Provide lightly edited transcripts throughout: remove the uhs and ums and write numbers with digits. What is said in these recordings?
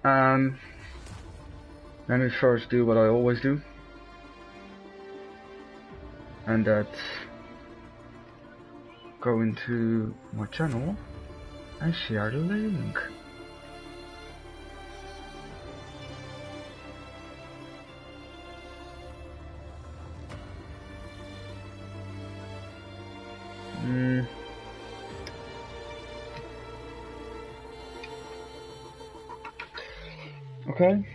Um, Let me first do what I always do, and that's go into my channel and share the link. Okay.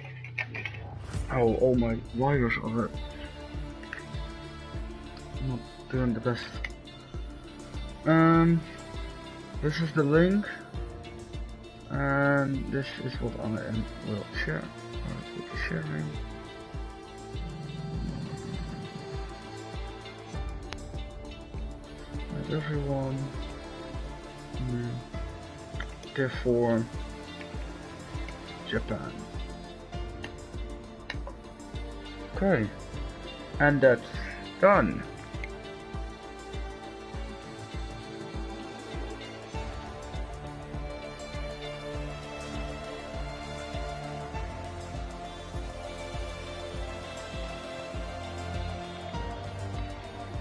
Oh, all my wires are not doing the best. This is the link, and this is what I will share. I will be sharing. With everyone. Therefore, Japan. Okay, and that's done.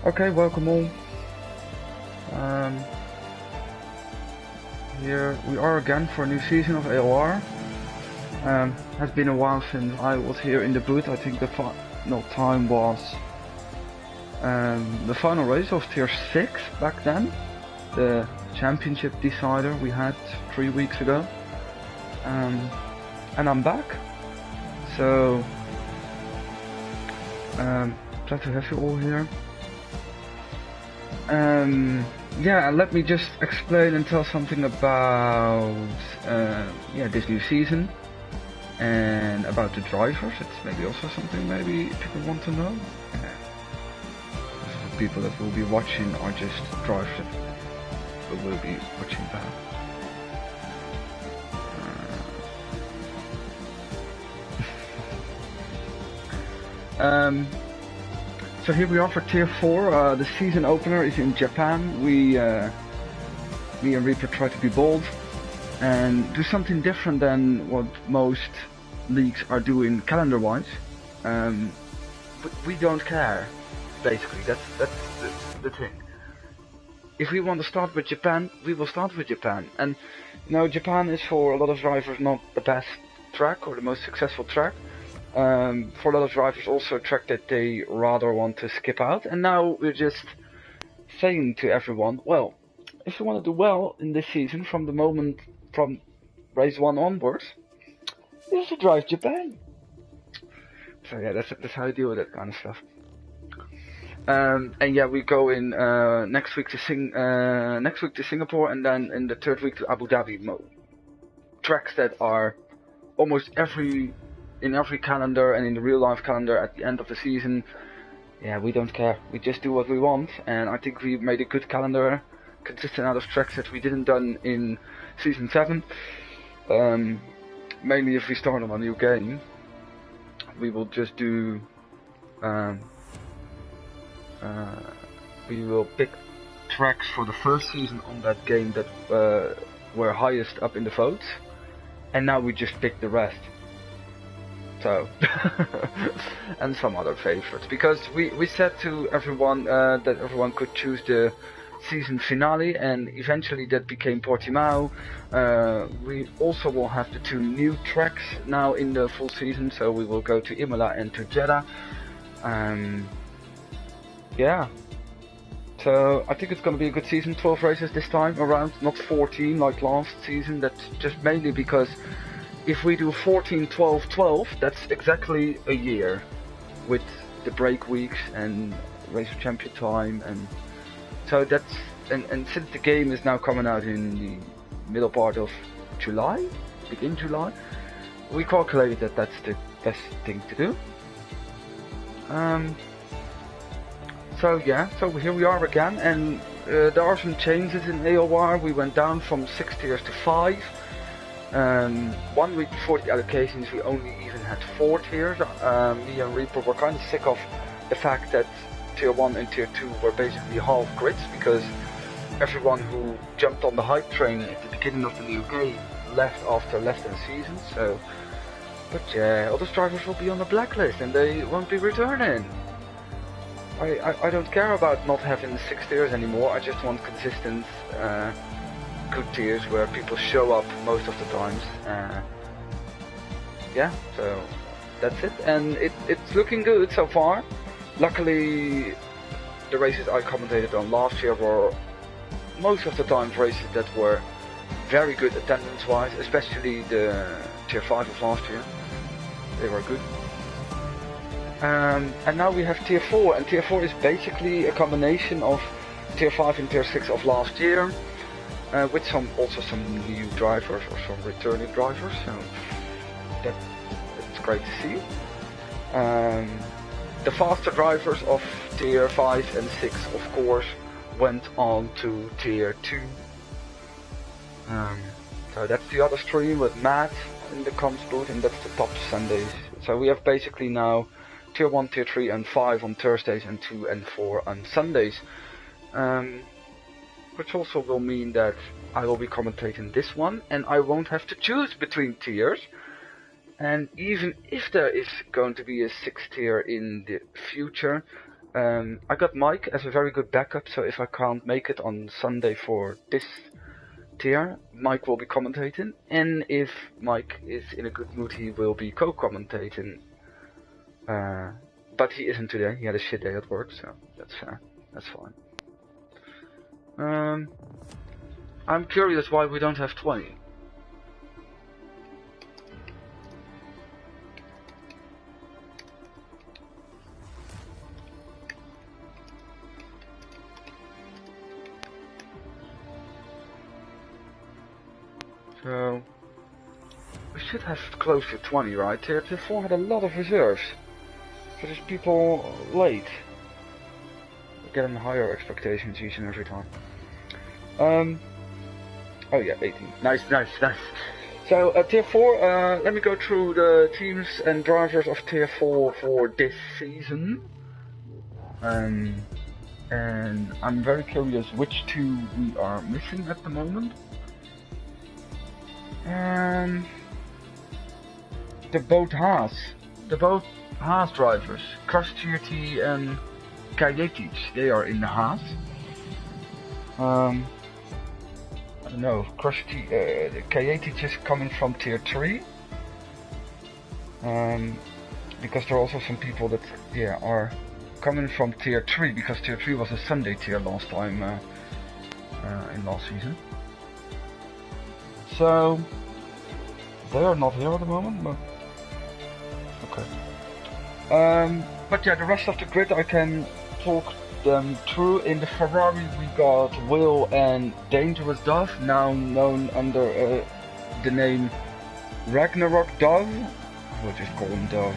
Okay, welcome all. Here we are again for a new season of ALR. Has been a while since I was here in the booth. I think the final time was the final race of tier 6 back then. The championship decider we had 3 weeks ago. And I'm back. So glad to have you all here. Yeah, let me just explain and tell something about this new season and about the drivers. It's maybe also something maybe people want to know. The people that will be watching are just drivers that will be watching that. So here we are for tier 4. The season opener is in Japan. Me and Reaper try to be bold and do something different than what most leagues are doing calendar-wise. We don't care, basically. That's the thing. If we want to start with Japan, we will start with Japan. And you know, Japan is for a lot of drivers not the best track or the most successful track. For a lot of drivers also a track that they rather want to skip out, and now we're just saying to everyone, well, if you want to do well in this season from the moment from race 1 onwards, you have to drive Japan. So yeah, that's how you deal with that kind of stuff. And yeah, we go in next week to Singapore, and then in the 3rd week to Abu Dhabi. Tracks that are almost in every calendar and in the real life calendar at the end of the season. Yeah, we don't care. We just do what we want, and I think we made a good calendar consisting out of tracks that we didn't done in season 7. Mainly if we start on a new game, we will just do we will pick tracks for the first season on that game that were highest up in the votes, and now we just pick the rest. So and some other favorites, because we said to everyone that everyone could choose the season finale, and eventually that became Portimao. We also will have the 2 new tracks now in the full season, so we will go to Imola and to Jeddah. Yeah, so I think it's going to be a good season. 12 races this time around, not 14 like last season. That's just mainly because if we do 14, 12, 12, that's exactly a year, with the break weeks and race of champion time, and so that's and since the game is now coming out in the middle part of July, begin July, we calculated that that's the best thing to do. So yeah, so here we are again, and there are some changes in ALR. We went down from 6 tiers to 5. 1 week before the allocations we only even had 4 tiers. Me and Reaper were kind of sick of the fact that tier 1 and tier 2 were basically half grids, because everyone who jumped on the hype train at the beginning of the new game left after less than a season, so... But yeah, all those drivers will be on the blacklist and they won't be returning. I don't care about not having 6 tiers anymore, I just want consistent, good tiers where people show up most of the times. Yeah, so that's it, and it's looking good so far. Luckily, the races I commentated on last year were most of the time races that were very good attendance-wise, especially the Tier 5 of last year. They were good. And now we have Tier 4, and Tier 4 is basically a combination of Tier 5 and Tier 6 of last year, with also some new drivers or some returning drivers, so that's great to see. The faster drivers of Tier 5 and 6 of course went on to Tier 2. So that's the other stream with Matt in the comms booth, and that's the top Sundays. So we have basically now Tier 1, Tier 3 and 5 on Thursdays and 2 and 4 on Sundays. Which also will mean that I will be commentating this one and I won't have to choose between tiers. And even if there is going to be a 6th tier in the future, I got Mike as a very good backup, so if I can't make it on Sunday for this tier, Mike will be commentating, and if Mike is in a good mood he will be co-commentating. But he isn't today, he had a shit day at work, so that's fine. I'm curious why we don't have 20. So we should have close to 20, right? Tier 4 had a lot of reserves. So there's people late. We're getting higher expectations each and every time. Oh yeah, 18. Nice. So Tier 4, let me go through the teams and drivers of Tier 4 for this season. And I'm very curious which two we are missing at the moment. The both Haas drivers, Crush GT and Kajetic, they are in the Haas. I don't know, Kajetic is coming from Tier 3. Because there are also some people that are coming from Tier 3, because Tier 3 was a Sunday tier last time in last season. So they are not here at the moment, but okay. But yeah, the rest of the grid I can talk them through. In the Ferrari we got Will and Dangerous Dove, now known under the name Ragnarok Dove. We'll just call him Dove.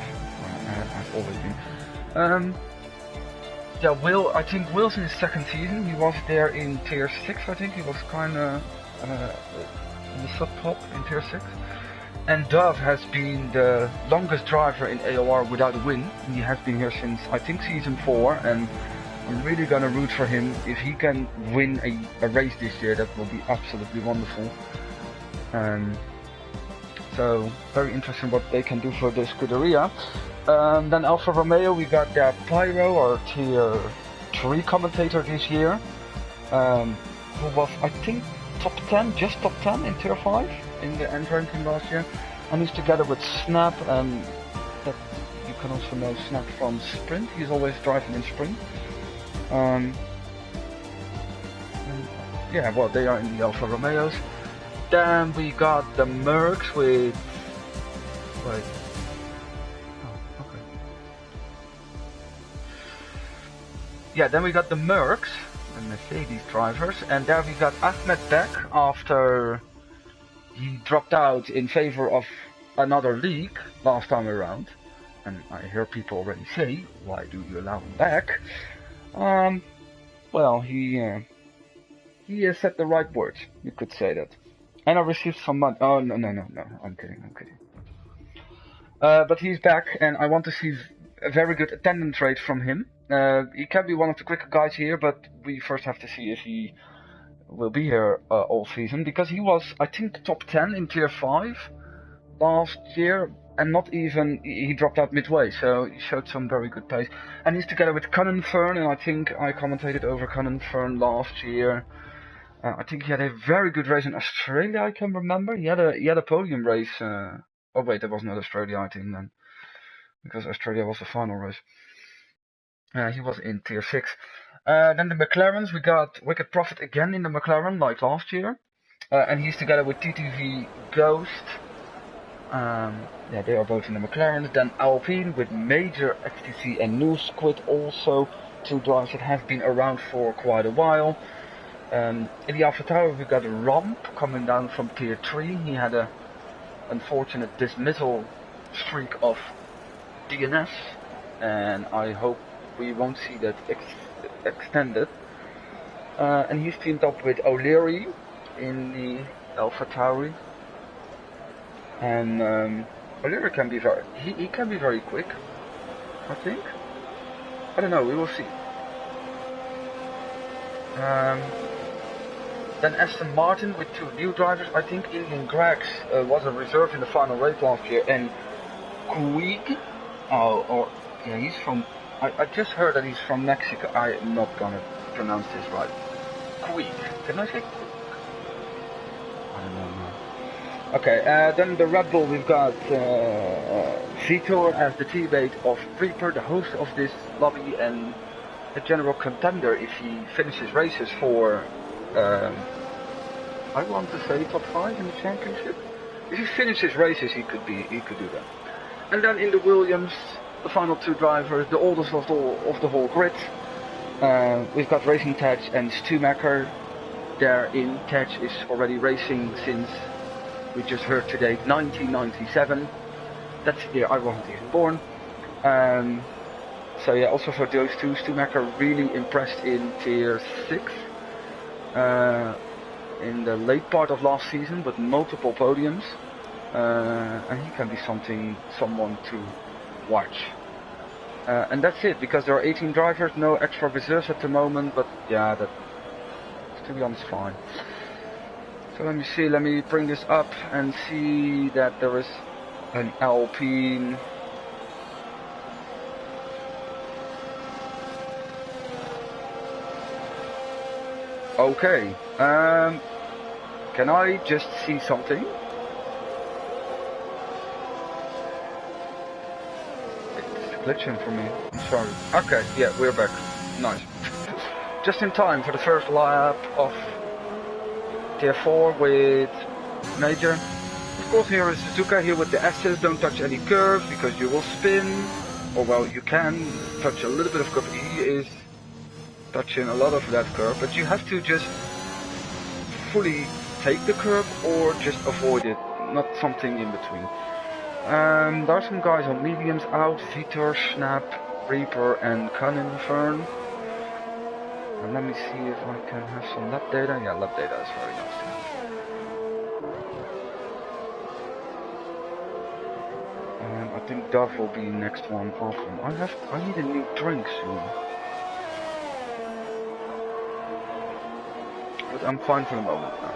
I've always been. Yeah, Will. I think Will's in his 2nd season. He was there in Tier 6. I think he was kind of in the sub-top in Tier 6. And Dove has been the longest driver in ALR without a win. He has been here since I think Season 4, and I'm really gonna root for him. If he can win a race this year, that will be absolutely wonderful. So very interesting what they can do for the Scuderia. Then Alfa Romeo, we got their Pyro, or Tier 3 commentator this year, who was I think top 10, just top 10 in Tier 5 in the end ranking last year, and he's together with Snap, and that you can also know Snap from Sprint. He's always driving in Sprint. Yeah, well, they are in the Alfa Romeos. Then we got the Mercs with... Wait. Oh, okay. Yeah, then we got the Mercs, the Mercedes drivers, and there we got Ahmed back after he dropped out in favor of another league last time around. And I hear people already say, why do you allow him back? Well, he said the right words, you could say that. And I received some money. Oh, no, I'm kidding. But he's back, and I want to see a very good attendance rate from him. He can be one of the quicker guys here, but we first have to see if he will be here all season, because he was, I think, top 10 in Tier 5 last year, and not even, he dropped out midway, so he showed some very good pace. And he's together with Fern, and I think I commentated over Fern last year. I think he had a very good race in Australia, I can remember. He had a podium race. Oh wait, that was not Australia, I think, then, because Australia was the final race. He was in Tier 6. Then the McLarens, we got Wicked Prophet again in the McLaren, like last year. And he's together with TTV Ghost. Yeah, they are both in the McLarens. Then Alpine with Major, XTC and New Squid, also two drivers that have been around for quite a while. In the AlphaTauri we got Romp coming down from Tier 3. He had a unfortunate dismissal streak of DNS, and I hope we won't see that extended. And he's teamed up with O'Leary in the AlphaTauri. And O'Leary can be he can be very quick, I think. I don't know, we will see. Then Aston Martin with two new drivers. I think Indian Gregs was a reserve in the final race last year, and Quig, yeah, he's from, I just heard that he's from Mexico. I'm not gonna pronounce this right. Quig, can I say Quig? I don't know. Okay, then the Red Bull, we've got Vitor as the teammate of Reaper, the host of this lobby, and a general contender if he finishes races for, I want to say top 5 in the championship. If he finishes races, he could do that. And then in the Williams, the final two drivers, the oldest of the whole grid, we've got Racing Tej and Stumacher. There in Tej is already racing since, we just heard today, 1997. That's the year I wasn't even born. So yeah, also for those two, Stumacher really impressed in Tier 6. In the late part of last season with multiple podiums. And he can be someone to watch. And that's it, because there are 18 drivers, no extra reserves at the moment, but yeah, that's, to be honest, fine. So let me see, let me bring this up and see that there is an Alpine. Okay, can I just see something? It's glitching for me, I'm sorry. Okay, yeah, we're back. Nice. Just in time for the first lap of Tier 4 with Major. Of course, here is Suzuka, here with the S's, don't touch any curves because you will spin. Or well, you can touch a little bit of curve. He is touching a lot of that curve, but you have to just fully take the curve or just avoid it, not something in between. There are some guys on mediums out, Vitor, Snap, Reaper and Fern. And let me see if I can have some lap data. Yeah, lap data is very nice to have. I think Dove will be next one after. I need a new drink soon. But I'm fine for the moment now.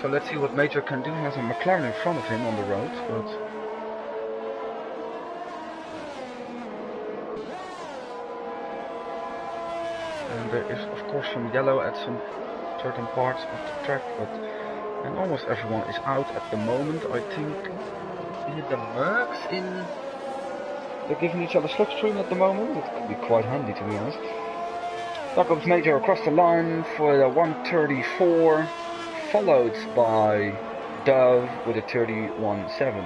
So let's see what Major can do. He has a McLaren in front of him on the road, but and there is of course some yellow at some certain parts of the track, and almost everyone is out at the moment. I think the Mercs in. They're giving each other slipstream at the moment. It could be quite handy, to be honest. There comes Major across the line for the 134, followed by Dove with a 31.7.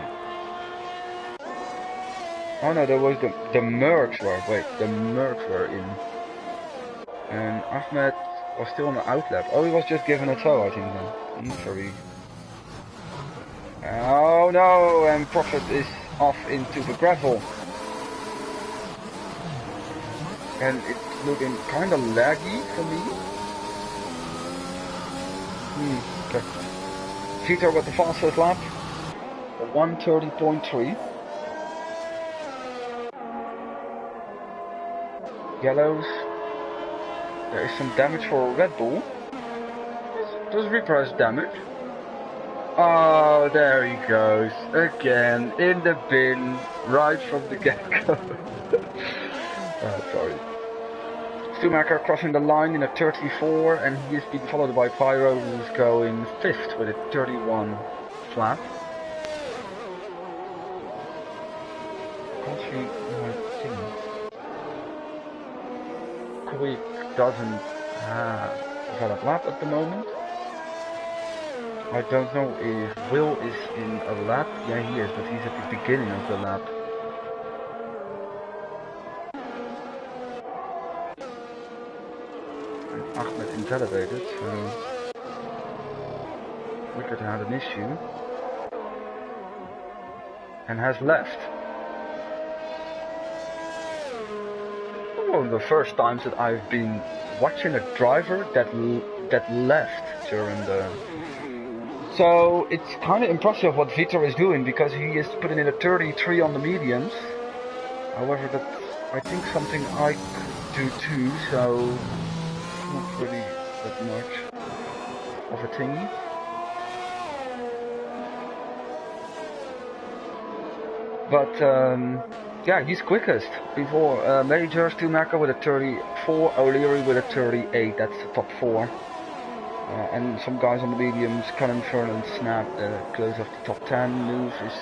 Oh no, there was the Mercs were. Wait, the Mercs were in. And Ahmed was still on the outlap. Oh, he was just given a tow, I think then. He's very. Oh no, and Prophet is off into the gravel. And it's looking kinda laggy for me. Okay. Vitor with the fastest lap. 1:30.3. Yellows. There is some damage for Red Bull. Does Reaper has damage? Oh, there he goes. Again, in the bin, right from the get-go. Sorry. Schumacher crossing the line in a 34, and he is being followed by Pyro, who is going 5th with a 31 flat. Can't see my thing. Quick doesn't have a valid lap at the moment. I don't know if Will is in a lap. Yeah, he is, but he's at the beginning of the lap. And Ahmed invalidated, so Wicked had an issue. And has left. One of the first times that I've been watching a driver that left during the... So it's kind of impressive what Vitor is doing, because he is putting in a 33 on the mediums. However, that's I think something I could do too, so not really that much of a thingy. But yeah, he's quickest. Before Major, Schumacher with a 34, O'Leary with a 38, that's the top 4. And some guys on the mediums, Cullen, Fern, Snap, close off the top 10. Move is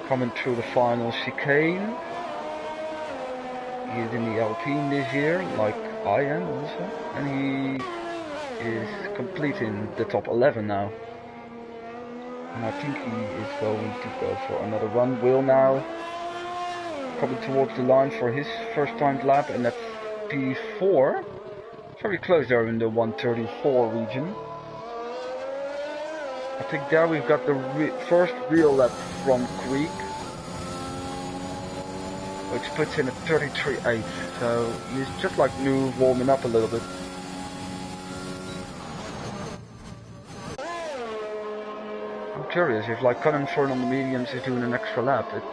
coming through the final chicane. He is in the Alpine this year, like I am also. And he is completing the top 11 now. And I think he is going to go for another run. Will now coming towards the line for his first time lap, and that's P4. Very close there in the 134 region. I think there we've got the first real lap from Creek, which puts in a 33.8. So he's just like new, warming up a little bit. I'm curious if like Cullen Fern on the mediums is doing an extra lap. It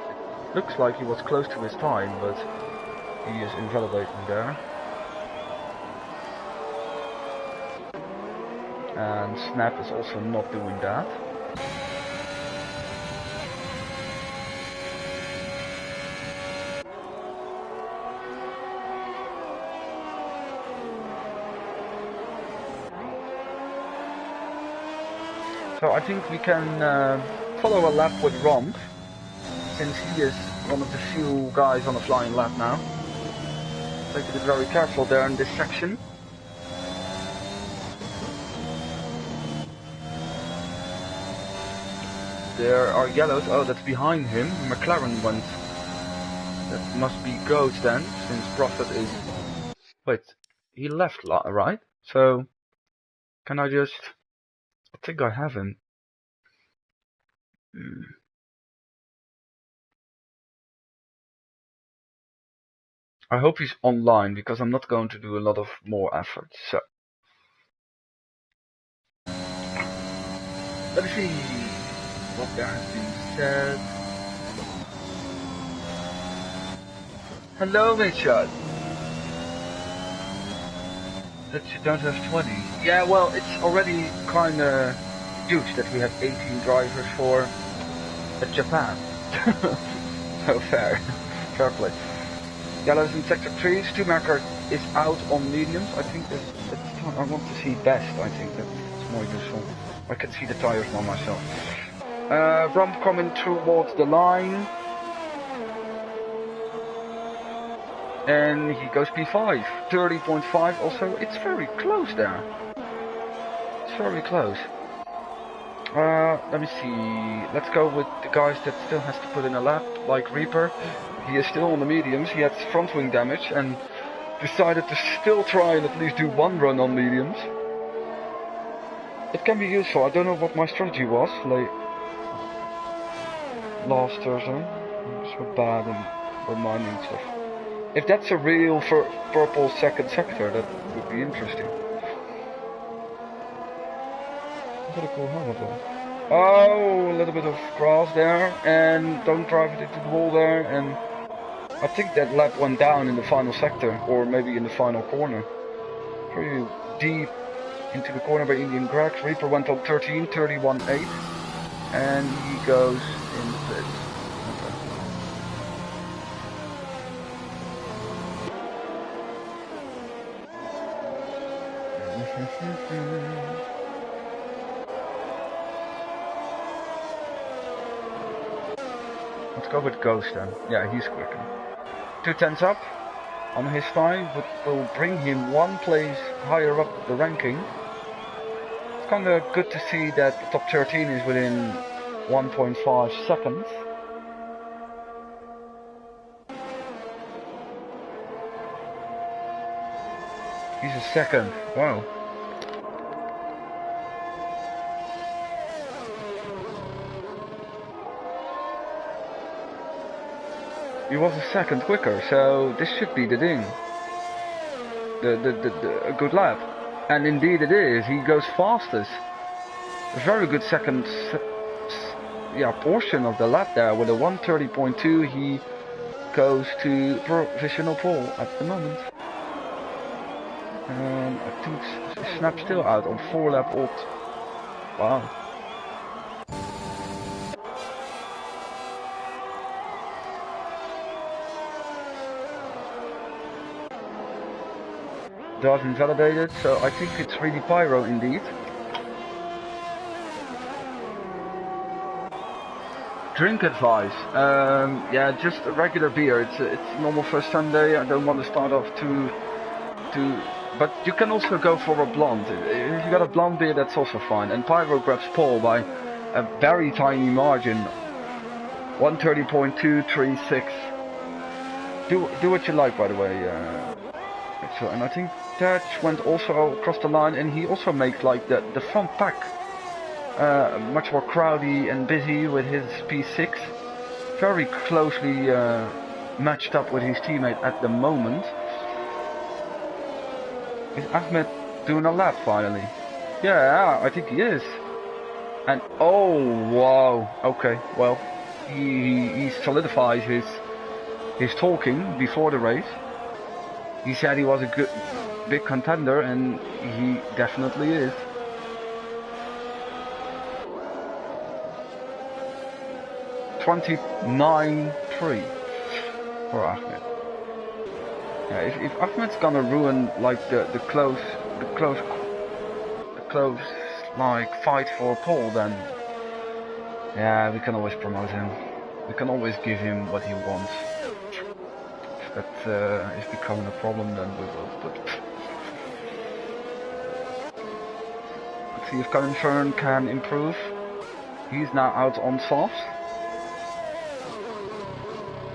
looks like he was close to his time, but he is invalidating there. And Snap is also not doing that. So I think we can follow a lap with Romp, since he is one of the few guys on a flying lap now. Take it very careful there in this section. There are yellows. Oh, that's behind him. McLaren went. That must be Ghost then, since Prophet is... Wait, he left, right? So, can I just... I think I have him. I hope he's online, because I'm not going to do a lot of more effort, so... Let me see what there has been said. Hello, Richard. That you don't have 20. Yeah, well, it's already kinda huge that we have 18 drivers for Japan. So fair. Fair play. Yellows in sector 3, Schumacher is out on mediums. I think that's I want to see best, I think that's more useful. I can see the tires now myself. Rump coming towards the line. And he goes P5, 30.5 also. It's very close there. It's very close. Let me see. Let's go with the guys that still has to put in a lap, like Reaper. He is still on the mediums. He had front wing damage and decided to still try and at least do one run on mediums. It can be useful. I don't know what my strategy was like last Thursday. I'm so bad in reminding stuff. If that's a real purple second sector, that would be interesting. What a cool helmet though. Oh, a little bit of grass there, and don't drive it into the wall there, and I think that lap went down in the final sector, or maybe in the final corner. Pretty deep into the corner by Indian Greg. Reaper went on 13, 31.8, and he goes in the pits. Okay. Let's go with Ghost then. Yeah, he's quicker. 2 tenths up on his time, but will bring him 1 place higher up the ranking. It's kind of good to see that the top 13 is within 1.5 seconds. He's a second. Wow. He was a second quicker, so this should be the thing. A good lap. And indeed it is. He goes fastest. A very good second portion of the lap there. With a 1:30.2 he goes to provisional pole at the moment. I think Snap still out on 4 lap old. Wow. Doesn't validate it, so I think it's really Pyro indeed. Drink advice. Yeah, just a regular beer. It's normal for Sunday. I don't want to start off too. But you can also go for a blonde. If you got a blonde beer, that's also fine. And Pyro grabs pole by a very tiny margin. 1:30.236. Do what you like, by the way. So, and I think Taj went also across the line, and he also makes like the front pack much more crowdy and busy with his P6. Very closely matched up with his teammate at the moment. Is Ahmed doing a lap finally? Yeah, I think he is. And oh wow, okay, well he solidifies his talking before the race. He said he was a good big contender, and he definitely is. $29.3 for Ahmed. Yeah, if Ahmed's gonna ruin like the close like fight for a pole, then yeah, we can always promote him. We can always give him what he wants. If that is becoming a problem, then we will. But let's see if Colin Fern can improve. He's now out on softs.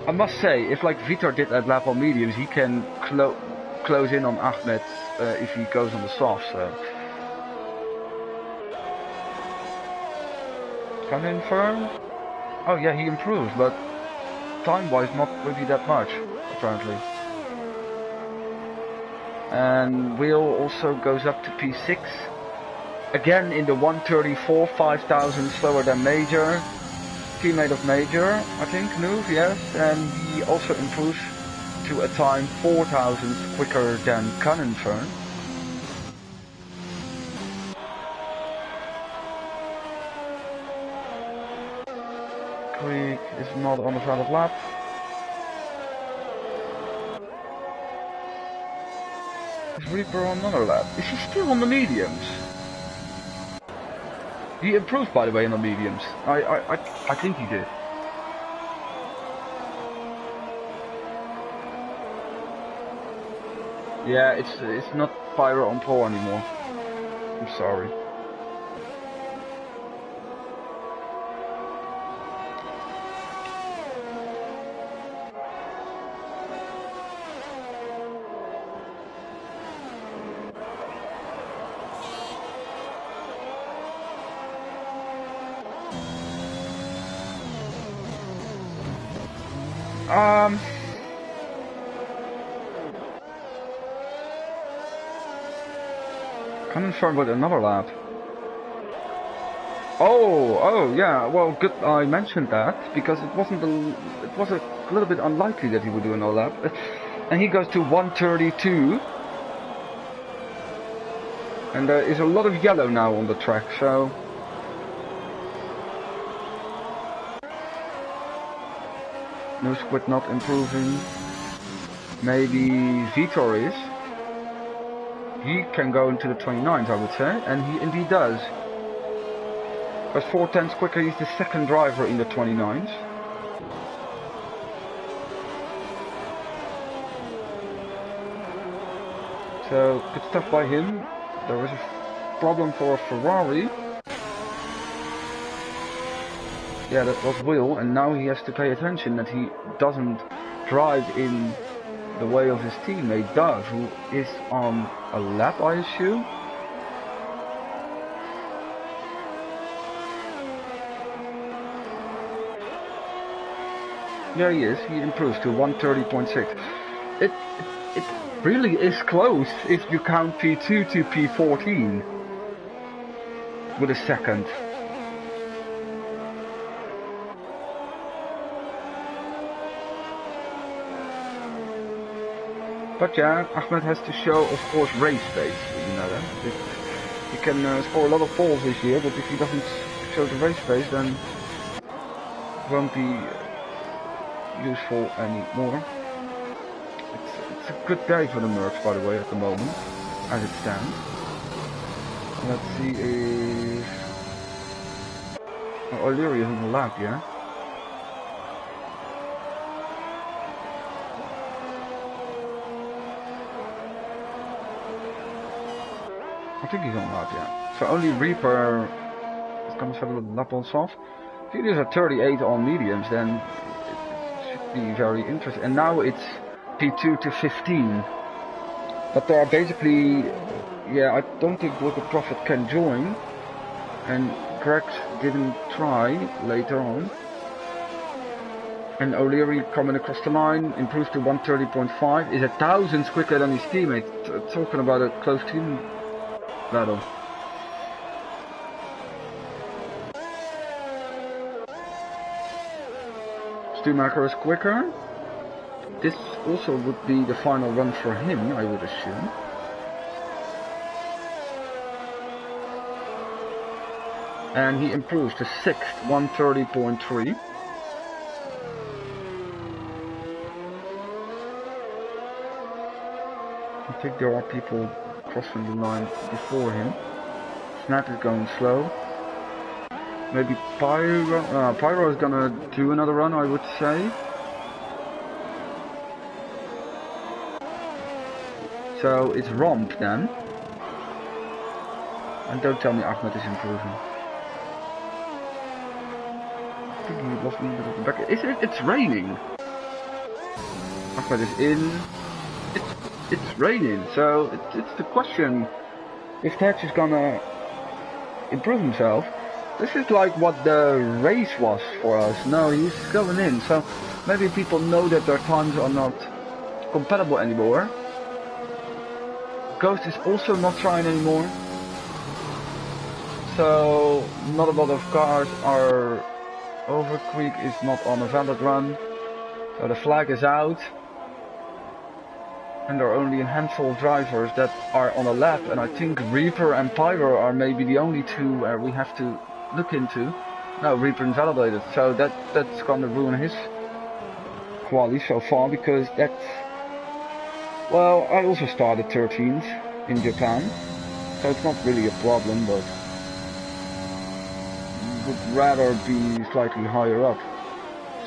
I must say, if like Vitor did that lap on mediums, he can close in on Ahmed if he goes on the softs. Colin Fern? Oh yeah, he improved, but time-wise not really that much, apparently. And Will also goes up to P6. Again in the 1:34, 5,000 slower than Major. Teammate of Major, I think, Noob, yes. And he also improves to a time 4,000 quicker than Colin Fern. Creek is not on the valid lap. Is Reaper on another lap? Is he still on the mediums? He improved, by the way, on the mediums. I think he did. Yeah, it's not Pyro on pole anymore. I'm sorry. Confirmed with another lap. Oh, yeah. Well, good. I mentioned that because it was a a little bit unlikely that he would do another lap. And he goes to 1:32. And there is a lot of yellow now on the track, so... No squid not improving. Maybe Vitor is. He can go into the 29th, I would say, and he indeed does. Because 4/10 quicker, he's the second driver in the 29th. So, good stuff by him. There was a problem for a Ferrari. Yeah, that was Will, and now he has to pay attention that he doesn't drive in the way of his teammate Dove, who is on a lap, I assume. Yeah, he is. He improves to 1:30.6. It really is close if you count P2 to P14 with a second. But yeah, Ahmed has to show, of course, race pace. You know that. He can score a lot of poles this year, but if he doesn't show the race pace, then it won't be useful anymore. It's a good day for the Mercs, by the way, at the moment, as it stands. Let's see if... Oh, O'Leary is on the lap, yeah? I think he's on lap, yeah. So only Reaper is going to set a lap on soft. If he does a 38 on mediums, then it should be very interesting. And now it's P2 to 15. But there are basically, yeah, I don't think Wicked Prophet can join. And Greg didn't try later on. And O'Leary coming across the line, improves to 1:30.5, is 1,000 quicker than his teammate. Talking about a close team battle. Stumacher is quicker. This also would be the final run for him, I would assume. And he improves to 6th, 1:30.3. I think there are people crossing the line before him. Snap is going slow. Maybe Pyro is gonna do another run, I would say. So it's Romp then. And don't tell me Ahmed is improving. I think he lost a little bit of the back. It's raining. Ahmed is in. It's raining, so it's the question if Tetch is gonna improve himself. This is like what the race was for us. No, he's going in, so maybe people know that their times are not compatible anymore. Ghost is also not trying anymore. So not a lot of cars are over. Creek is not on a valid run. So the flag is out. And there are only a handful of drivers that are on a lap, and I think Reaper and Pyro are maybe the only two where we have to look into. No, Reaper invalidated, so that's gonna ruin his quali so far, because that's... Well, I also started 13th in Japan, so it's not really a problem, but would rather be slightly higher up.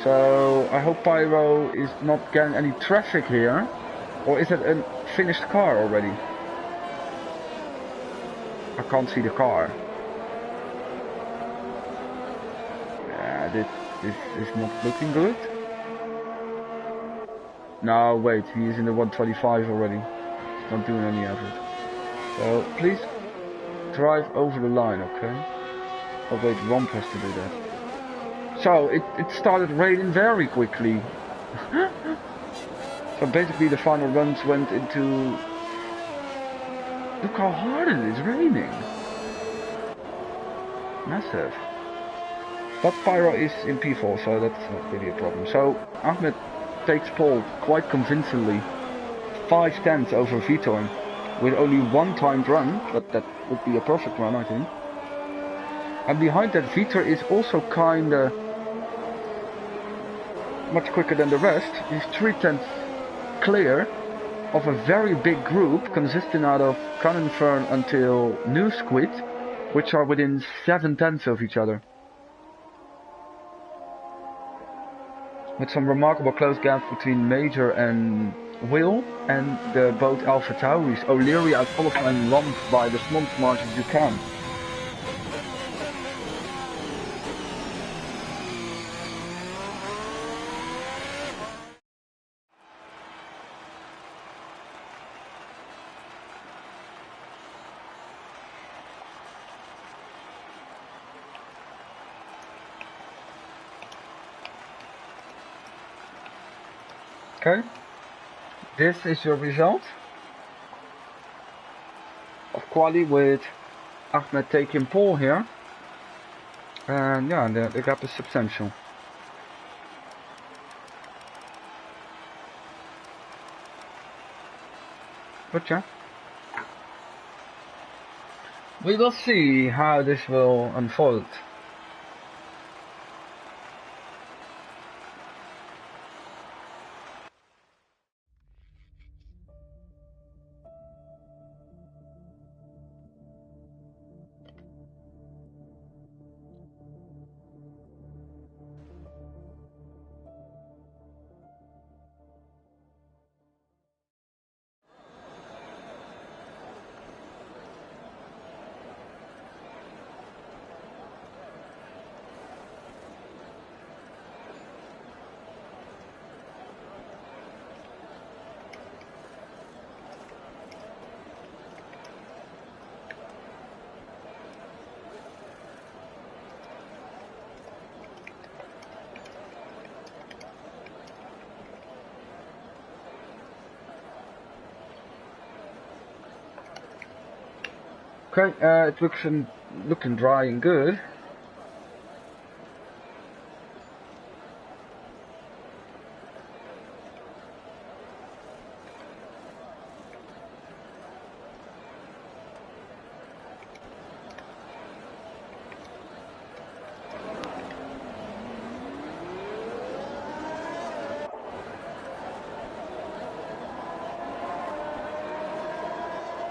So I hope Pyro is not getting any traffic here. Or is it a finished car already? I can't see the car. Yeah, this is not looking good. No, wait, he is in the 125 already. He's not doing any effort. So, please drive over the line, okay? Oh wait, Romp has to do that. So, it started raining very quickly. So basically the final runs went into... Look how hard it is raining. Massive. But Pyro is in P4, so that's not really a problem. So Ahmed takes pole quite convincingly, 5 tenths over Vitoin, with only one timed run, but that would be a perfect run, I think. And behind that, Vitor is also kinda much quicker than the rest. He's 3 tenths clear of a very big group consisting out of Cannonfern until New Squid, which are within 7 tenths of each other. With some remarkable close gaps between Major and Will, and the both Alpha Tauris. O'Leary out qualifying runs by the smallest margins you can. Okay, this is your result of quali with Ahmed taking pole here, and yeah, the gap is substantial. But yeah, we will see how this will unfold. Okay, it looks looking dry and good.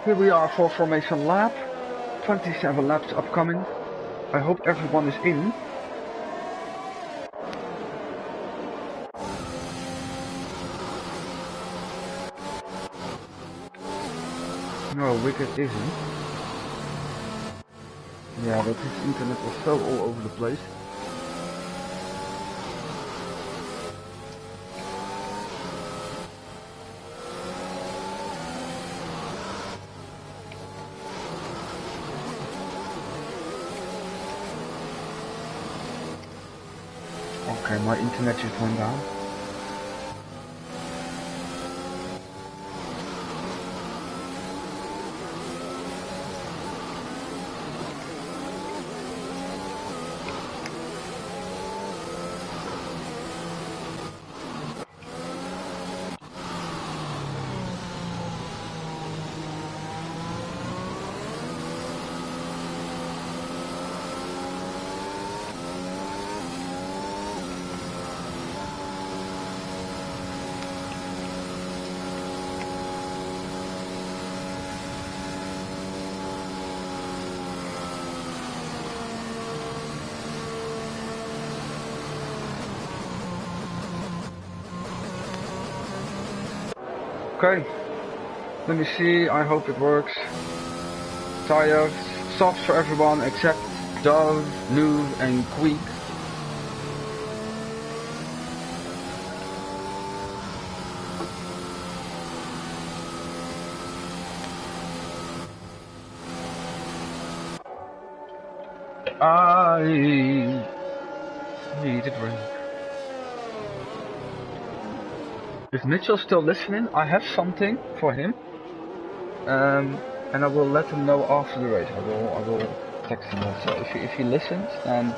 Here we are for formation lap. 27 laps upcoming. I hope everyone is in. No, Wicked isn't. Yeah, but his internet was so all over the place. Okay, my internet just went down. Okay, let me see, I hope it works. Tires, softs for everyone except Dove, Noob and Queek. I need a drink. If Mitchell's still listening, I have something for him, and I will let him know after the race. I will text him also. If he listens, then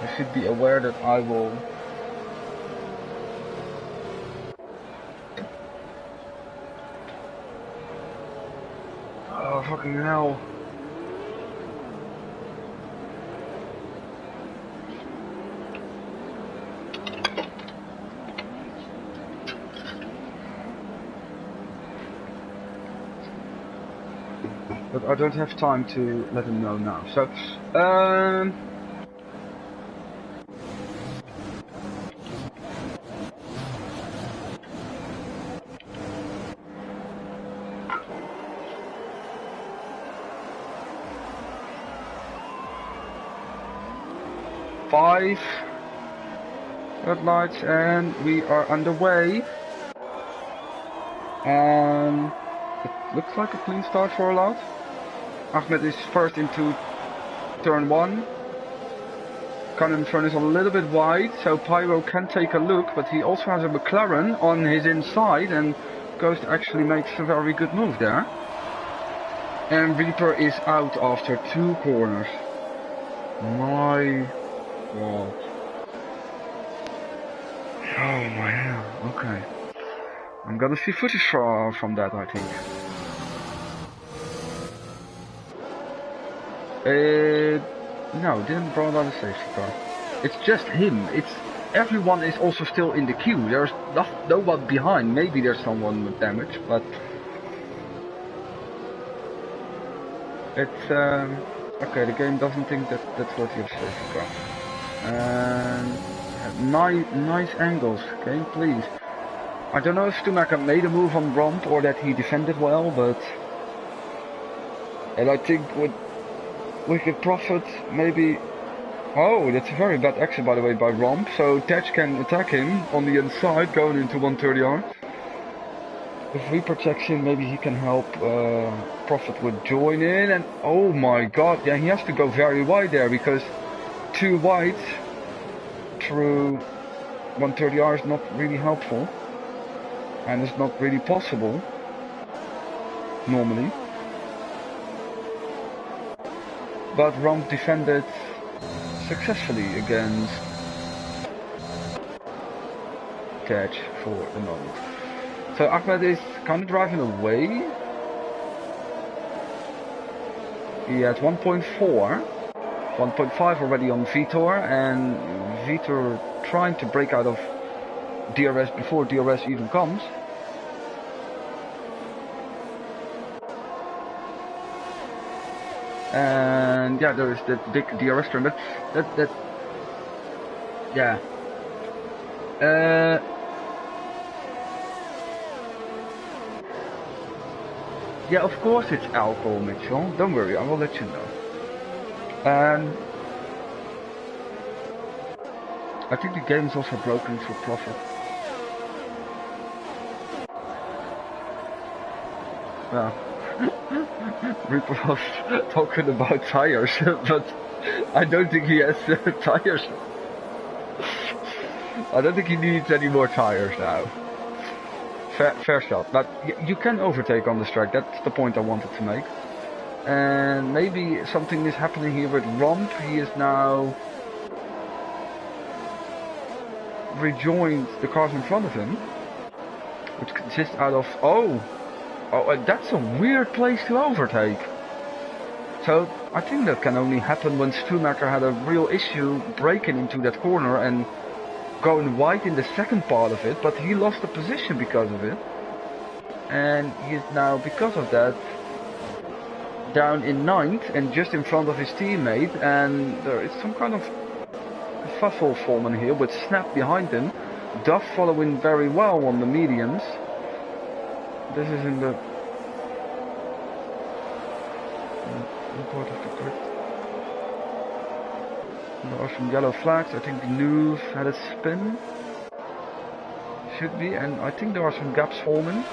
he should be aware that I will Oh, fucking hell. But I don't have time to let him know now. So, five red lights, and we are underway. And it looks like a clean start for a lot. Ahmed is first into turn 1. Cannonfern is a little bit wide, so Pyro can take a look, but he also has a McLaren on his inside, and Ghost actually makes a very good move there. And Reaper is out after 2 corners. My God. Oh my hell, okay. I'm gonna see footage from that, I think. No, didn't brought out a safety car. It's just him. Everyone is also still in the queue. There's no one behind. Maybe there's someone with damage, but it's okay. The game doesn't think that that's worthy of safety car. And nice angles, game, please. I don't know if Stumacher made a move on Romp or that he defended well, but and I think with Wicked Prophet maybe. Oh, that's a very bad exit by the way by Romp, so Tetch can attack him on the inside going into 130R. If Reaper checks in, maybe he can help Prophet would join in, and oh my god, yeah, he has to go very wide there because 2 wide through 130R is not really helpful. And it's not really possible, normally. But Romp defended successfully against Catch for the moment. So Ahmed is kind of driving away. He has 1.4, 1.5 already on Vitor, and Vitor trying to break out of DRS before DRS even comes. And yeah, there is that big DRS turn, but that yeah. Yeah, of course it's alcohol, Mitchell. Don't worry, I will let you know. And I think the game is also broken for Prophet. Yeah. Reaper was talking about tires, but I don't think he has tires. I don't think he needs any more tires now. Fair shot, but you can overtake on this track, that's the point I wanted to make. And maybe something is happening here with Romp. He is now rejoined the cars in front of him, which consists out of that's a weird place to overtake. So I think that can only happen when Stumacher had a real issue breaking into that corner and going wide in the second part of it, but he lost the position because of it. And he is now, because of that, down in 9th and just in front of his teammate, and there is some kind of fussle forming here with Snap behind him. Duff following very well on the mediums. This is in the part of the grid. There are some yellow flags. I think Louvre had a spin. Should be, and I think there are some gaps forming.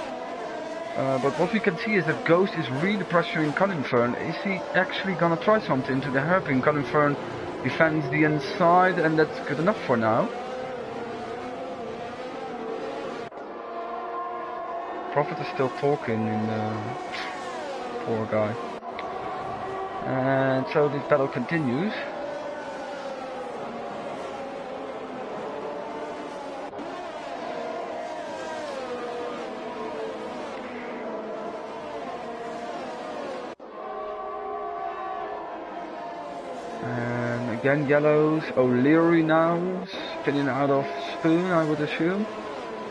But what we can see is that Ghost is really pressuring Cannonfern. Is he actually gonna try something to the hairpin? Cannonfern defends the inside, and that's good enough for now. Prophet is still talking in poor guy. And so this battle continues. And again yellows, O'Leary now, spinning out of Spoon I would assume.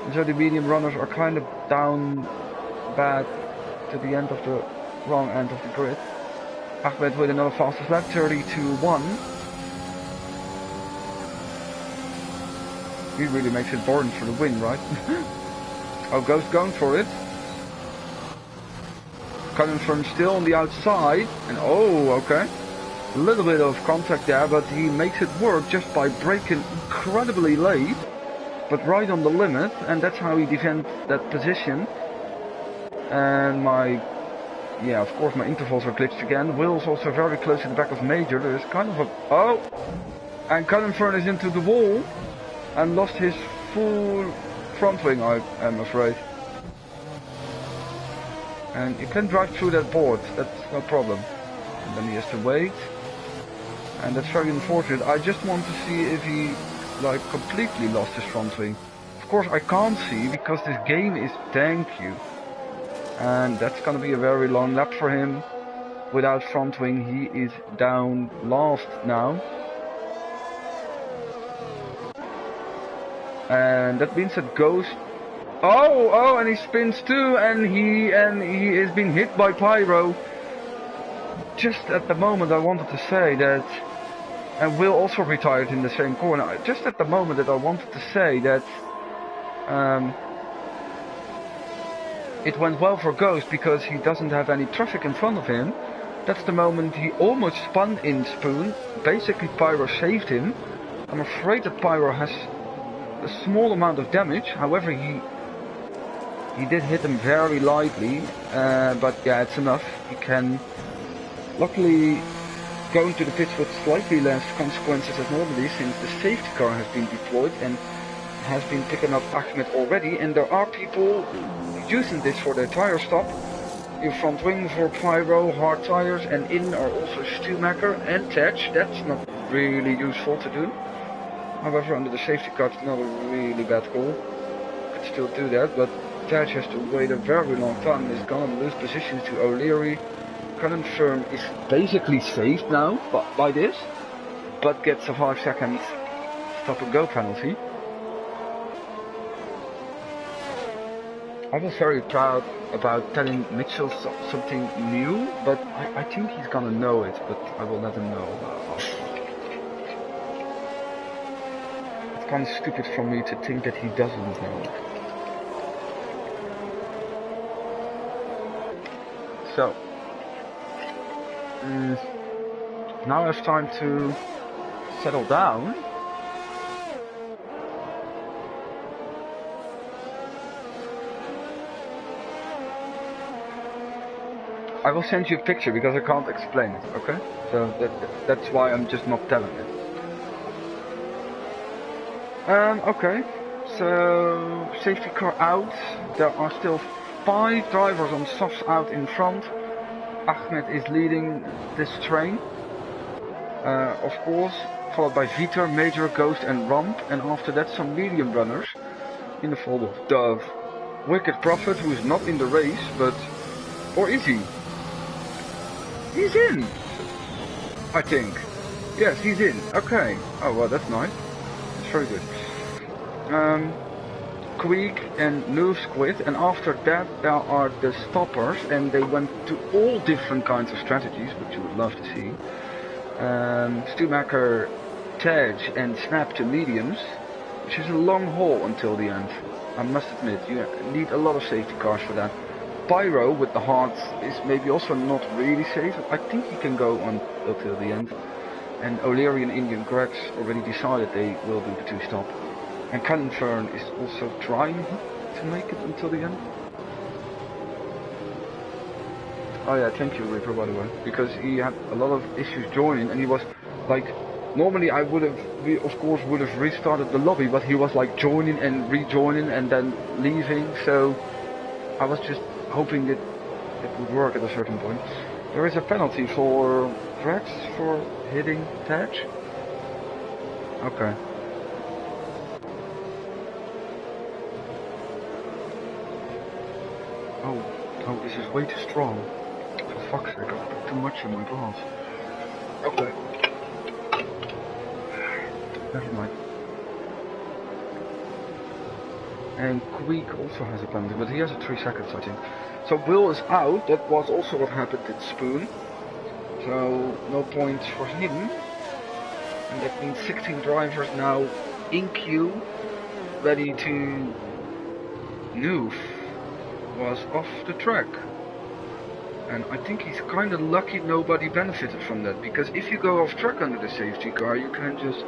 And so the medium runners are kind of down bad to the end of the wrong end of the grid. Ahmed with another fastest lap, 32.1. He really makes it boring for the win, right? Oh, Ghost going for it. Coming from still on the outside, and oh, okay. A little bit of contact there, but he makes it work just by braking incredibly late, but right on the limit, and that's how he defends that position. And yeah, of course my intervals are glitched again. Will's also very close to the back of Major. There's kind of a, oh, and Cullenfern is into the wall and lost his full front wing, I am afraid. And you can drive through that board, that's no problem. And then he has to wait. And that's very unfortunate. I just want to see if he like completely lost his front wing. Of course I can't see because this game is thank you. And that's gonna be a very long lap for him. Without front wing he is down last now. And that means that Ghost, oh, and he spins too, and he is being hit by Pyro. Just at the moment I wanted to say that, and Will also retired in the same corner. Just at the moment that I wanted to say that it went well for Ghost because he doesn't have any traffic in front of him. That's the moment he almost spun in Spoon. Basically Pyro saved him. I'm afraid that Pyro has a small amount of damage, however he did hit him very lightly, but yeah, it's enough. He can luckily go into the pits with slightly less consequences as normally, since the safety car has been deployed and has been picking up Ahmed already, and there are people using this for their tire stop. In front wing for Pyro, hard tires, and in are also Stumacher and Tetch. That's not really useful to do. However, under the safety car, it's not a really bad call. Could still do that, but Taj has to wait a very long time. He's gonna lose position to O'Leary. Cullenfern is basically saved now by this, but gets a 5 second stop and go penalty. I was very proud about telling Mitchell something new, but I think he's gonna know it, but I will let him know. Kind of stupid for me to think that he doesn't know. So now it's time to settle down. I will send you a picture because I can't explain it, okay? So that's why I'm just not telling it. Okay, so safety car out. There are still 5 drivers on softs out in front. Ahmed is leading this train, of course, followed by Vitor, Major, Ghost and Ramp, and after that some medium runners in the form of Dove, Wicked Prophet, who is not in the race, but, or is he? He's in, I think. Yes, he's in. Okay. Oh well, that's nice. Very good. Queek and Noob Squid, and after that there are the stoppers, and they went to all different kinds of strategies, which you would love to see. Stumacher, Tej and Snap to mediums, which is a long haul until the end. I must admit, you need a lot of safety cars for that. Pyro with the hearts is maybe also not really safe. I think he can go on until the end. And O'Leary and Indian Gregs already decided they will do the 2-stop. And Cullenfern is also trying to make it until the end. Oh yeah, thank you Reaper, by the way. Because he had a lot of issues joining, and he was like, normally we of course would have restarted the lobby, but he was like joining and rejoining and then leaving, so I was just hoping that it would work at a certain point. There is a penalty for Rex for hitting Taj. Okay. Oh, this is way too strong. For fuck's sake, I put too much in my glass. Okay. Never mind. And Queek also has a penalty, but he has a 3 seconds, I think. So Will is out. That was also what happened at Spoon. So no points for him. And that means 16 drivers now in queue, ready to move. Was off the track. And I think he's kind of lucky nobody benefited from that, because if you go off track under the safety car, you can just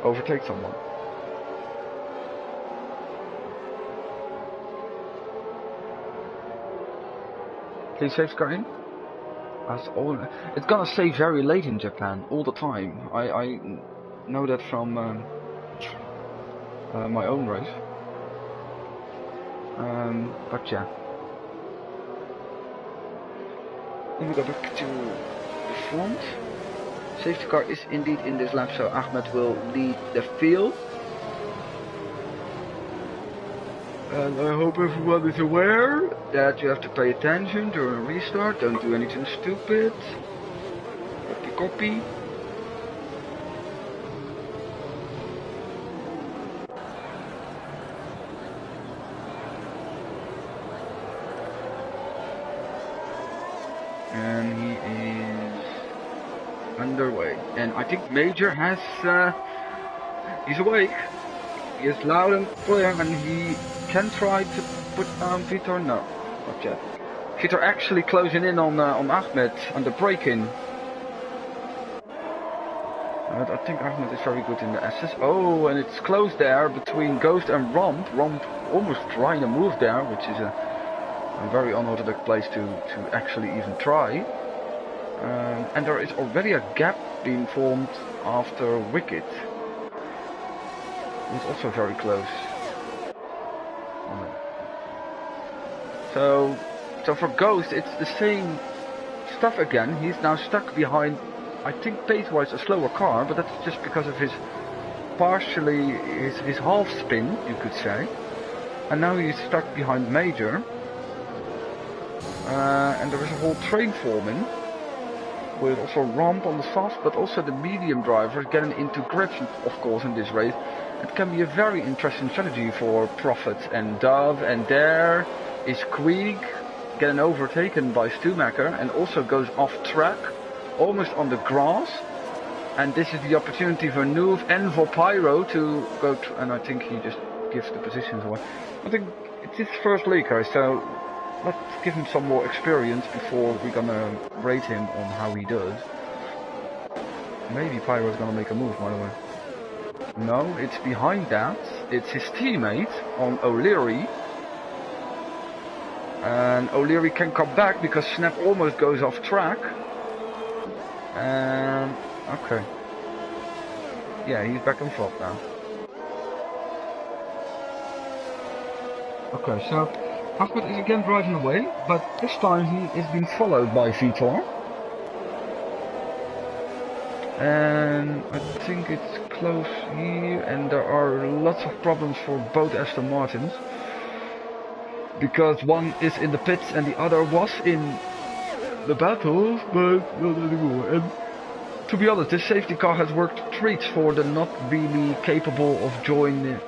overtake someone. Please safety car in. That's all. It's gonna say very late in Japan all the time. I know that from my own race. But yeah. Then we go back to the front. Safety car is indeed in this lap, so Ahmed will lead the field. And I hope everyone is aware that you have to pay attention during a restart. Don't do anything stupid. Copy. And he is underway. And I think Major has, he's awake. He is loud and clear, and he can try to put down Vitor. No, not yet. Vitor actually closing in on Ahmed on the break-in. I think Ahmed is very good in the SS. Oh, and it's close there between Ghost and Romp. Romp almost trying to move there, which is a very unorthodox place to actually even try. And there is already a gap being formed after Wicked. It's also very close. So for Ghost, it's the same stuff again. He's now stuck behind, I think pace-wise, a slower car, but that's just because of his his half spin, you could say. And now he's stuck behind Major. And there is a whole train forming, with also Romp on the soft, but also the medium drivers getting into grips, of course, in this race. It can be a very interesting strategy for Prophet and Dove, and there is Queeg getting overtaken by Stumacher and also goes off track, almost on the grass. And this is the opportunity for Nuve and for Pyro to go, and I think he just gives the positions away. I think it's his first leaker, so let's give him some more experience before we're gonna rate him on how he does. Maybe Pyro's gonna make a move, by the way. No, it's behind that. It's his teammate on O'Leary. And O'Leary can come back because Snap almost goes off track. And okay. Yeah, he's back in front now. Okay, so Ahmed is again driving away, but this time he is being followed by Vitor. And I think it's close here, and there are lots of problems for both Aston Martins. Because one is in the pits and the other was in the battles, but not anymore. And to be honest, this safety car has worked treats for the not really capable of joining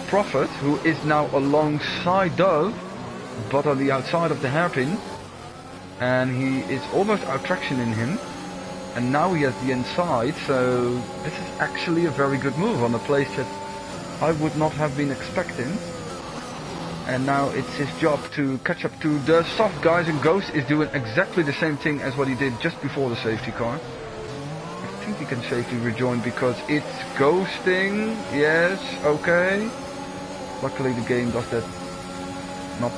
Prophet, who is now alongside Dove, but on the outside of the hairpin. And he is almost out traction in him. And now he has the inside, so this is actually a very good move on a place that I would not have been expecting. And now it's his job to catch up to the soft guys, and Ghost is doing exactly the same thing as what he did just before the safety car. I think he can safely rejoin because it's ghosting. Yes, okay. Luckily the game does that not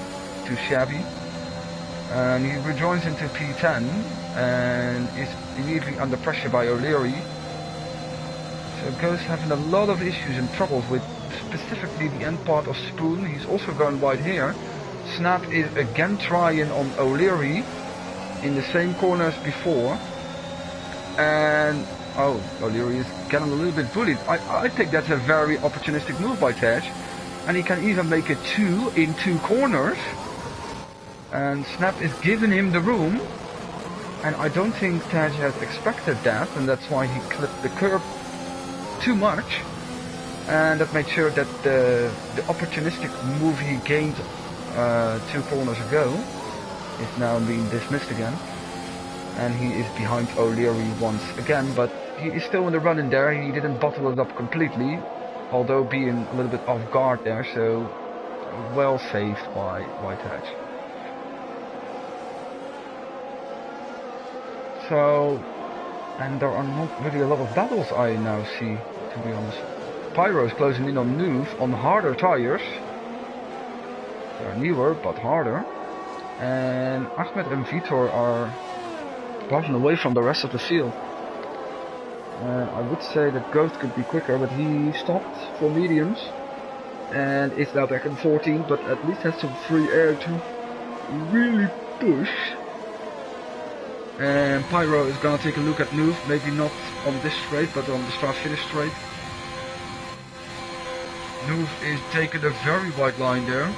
too shabby. And he rejoins into P10 and is immediately under pressure by O'Leary. So Ghost having a lot of issues and troubles with specifically the end part of Spoon. He's also going wide here. Snap is again trying on O'Leary in the same corner as before. And oh, O'Leary is getting a little bit bullied. I think that's a very opportunistic move by Tej. And he can even make it 2 in 2 corners. And Snap is giving him the room. And I don't think Taj has expected that, and that's why he clipped the curb too much. And that made sure that the opportunistic move he gained 2 corners ago is now being dismissed again. And he is behind O'Leary once again, but he is still in the run in there. He didn't bottle it up completely, although being a little bit off guard there, so well saved by Taj. So, and there are not really a lot of battles I now see, to be honest. Pyro is closing in on Noof on harder tires. They are newer, but harder. And Ahmed and Vitor are driving away from the rest of the field. I would say that Ghost could be quicker, but he stopped for mediums. And is now back in 14, but at least has some free air to really push. And Pyro is gonna take a look at Noof, maybe not on this straight, but on the start-finish straight. Noof is taking a very wide line there.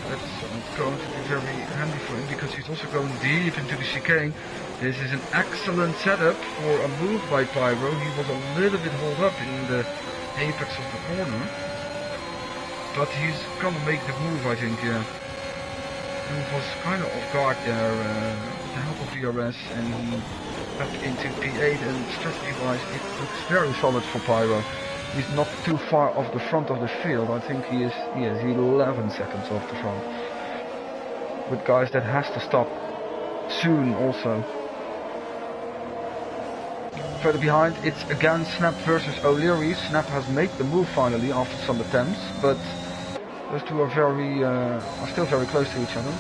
That's going to be very handy for him, because he's also going deep into the chicane. This is an excellent setup for a move by Pyro. He was a little bit holed up in the apex of the corner. But he's gonna make the move, I think, yeah. Noof was kind of off guard there with the help of DRS, and he back into P8, and strategy-wise it looks very solid for Pyro. He's not too far off the front of the field. I think he is 11 seconds off the front. With guys that has to stop soon also. Further behind, it's again Snap versus O'Leary. Snap has made the move finally after some attempts, but those two are still very close to each other.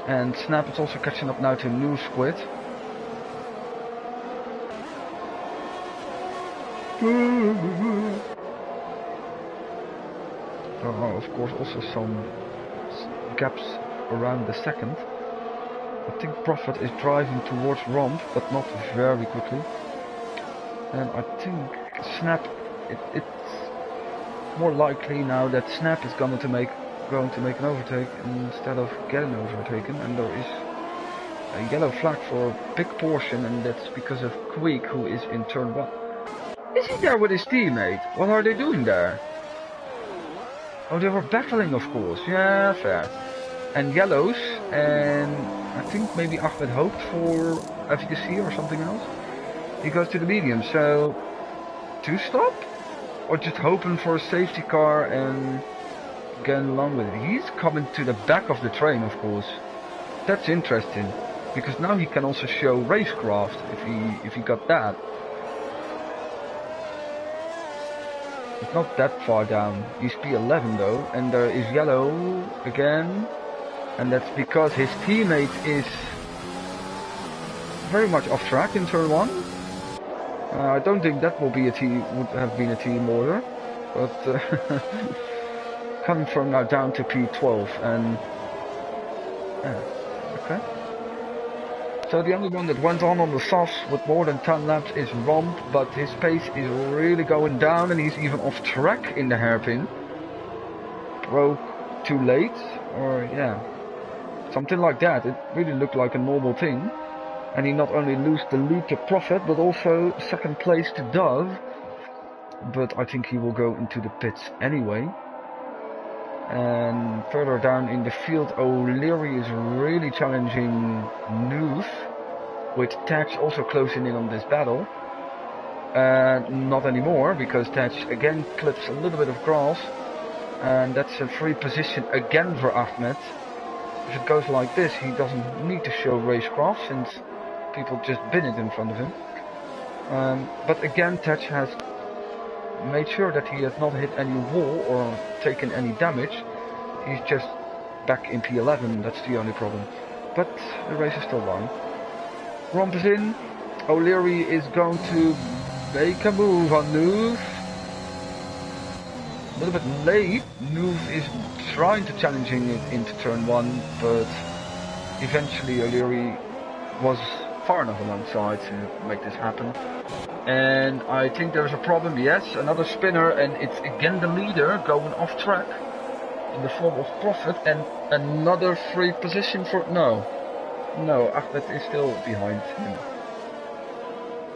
And Snap is also catching up now to New Squid. There are of course also some gaps around the second. I think Prophet is driving towards Romp, but not very quickly. And I think Snap, it's more likely now that Snap is going to make an overtake instead of getting overtaken, and there is a yellow flag for a big portion, and that's because of Queek, who is in turn 1. Is he there with his teammate? What are they doing there? Oh, they were battling, of course. Yeah, fair. And yellows, and I think maybe Ahmed hoped for FTC or something else. He goes to the medium, so 2 stop? Or just hoping for a safety car and getting along with it. He's coming to the back of the train, of course. That's interesting, because now he can also show racecraft if he got that. It's not that far down. He's P11 though, and there is yellow again, and that's because his teammate is very much off track in turn 1. I don't think that would have been a team order, but coming from now down to P12, and okay. So the only one that went on the softs with more than 10 laps is Romp, but his pace is really going down, and he's even off track in the hairpin. Broke too late, or yeah, something like that. It really looked like a normal thing. And he not only lost the lead to Prophet, but also second place to Dove. But I think he will go into the pits anyway. And further down in the field, O'Leary is really challenging Noof, with Taj also closing in on this battle. Not anymore, because Taj again clips a little bit of grass, and that's a free position again for Ahmed. If it goes like this, he doesn't need to show racecraft, since people just bin it in front of him. But again, Taj has made sure that he has not hit any wall or taken any damage. He's just back in P11, that's the only problem. But the race is still on. Romp is in. O'Leary is going to make a move on Noof. A little bit late. Noof is trying to challenging it into turn 1, but eventually O'Leary was far enough alongside to make this happen. And I think there's a problem. Yes, another spinner, and it's again the leader going off track. in the form of Prophet, and another free position for... No, Ahmed is still behind him.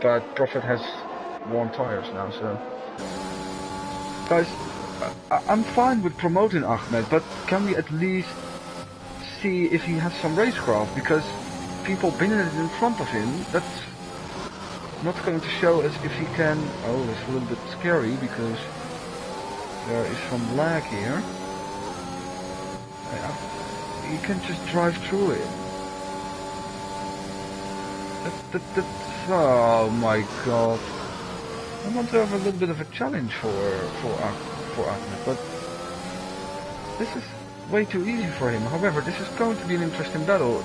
But Prophet has worn tires now, so... Guys, I'm fine with promoting Ahmed, but can we at least see if he has some racecraft? Because people binning it in front of him, that's not going to show us if he can... Oh, it's a little bit scary, because there is some lag here. You can just drive through it. Oh my god. I want to have a little bit of a challenge for Ahmed, but this is way too easy for him. However, this is going to be an interesting battle.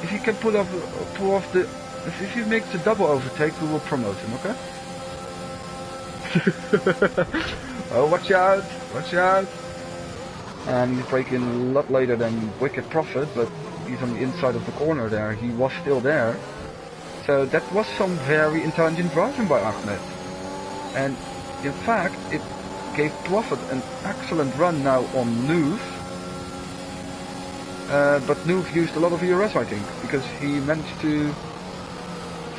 If he can pull off the... If he makes the double overtake, we will promote him, okay? Oh, watch out! Watch out! And he's braking a lot later than Wicked Prophet, but he's on the inside of the corner there. He was still there. So that was some very intelligent driving by Ahmed. And in fact, it gave Prophet an excellent run now on Nuve. But Nuve used a lot of ERS, I think, because he managed to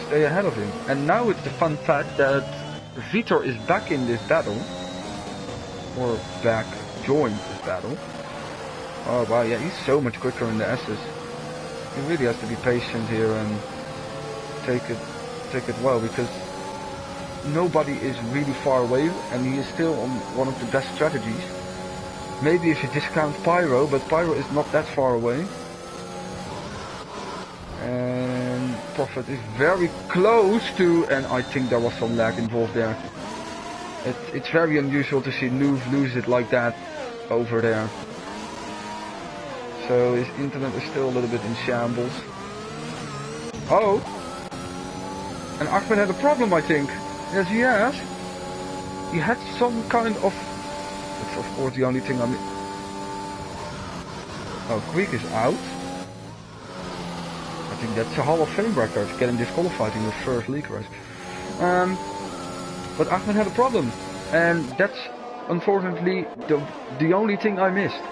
stay ahead of him. And now it's the fun fact that Vitor is back in this battle. Or back, joined this battle. Oh wow, yeah, he's so much quicker in the S's. He really has to be patient here and take it well, because nobody is really far away and he is still on one of the best strategies. Maybe if you discount Pyro, but Pyro is not that far away. And Prophet is very close to, and I think there was some lag involved there. It's very unusual to see Nuve lose it like that over there. So his internet is still a little bit in shambles. Oh! And Ahmed had a problem, I think. Yes, he has. He had some kind of... That's of course the only thing I mean... Oh, Greek is out. I think that's a Hall of Fame record, getting disqualified in your first league race. But Ahmed had a problem. And that's unfortunately the only thing I missed.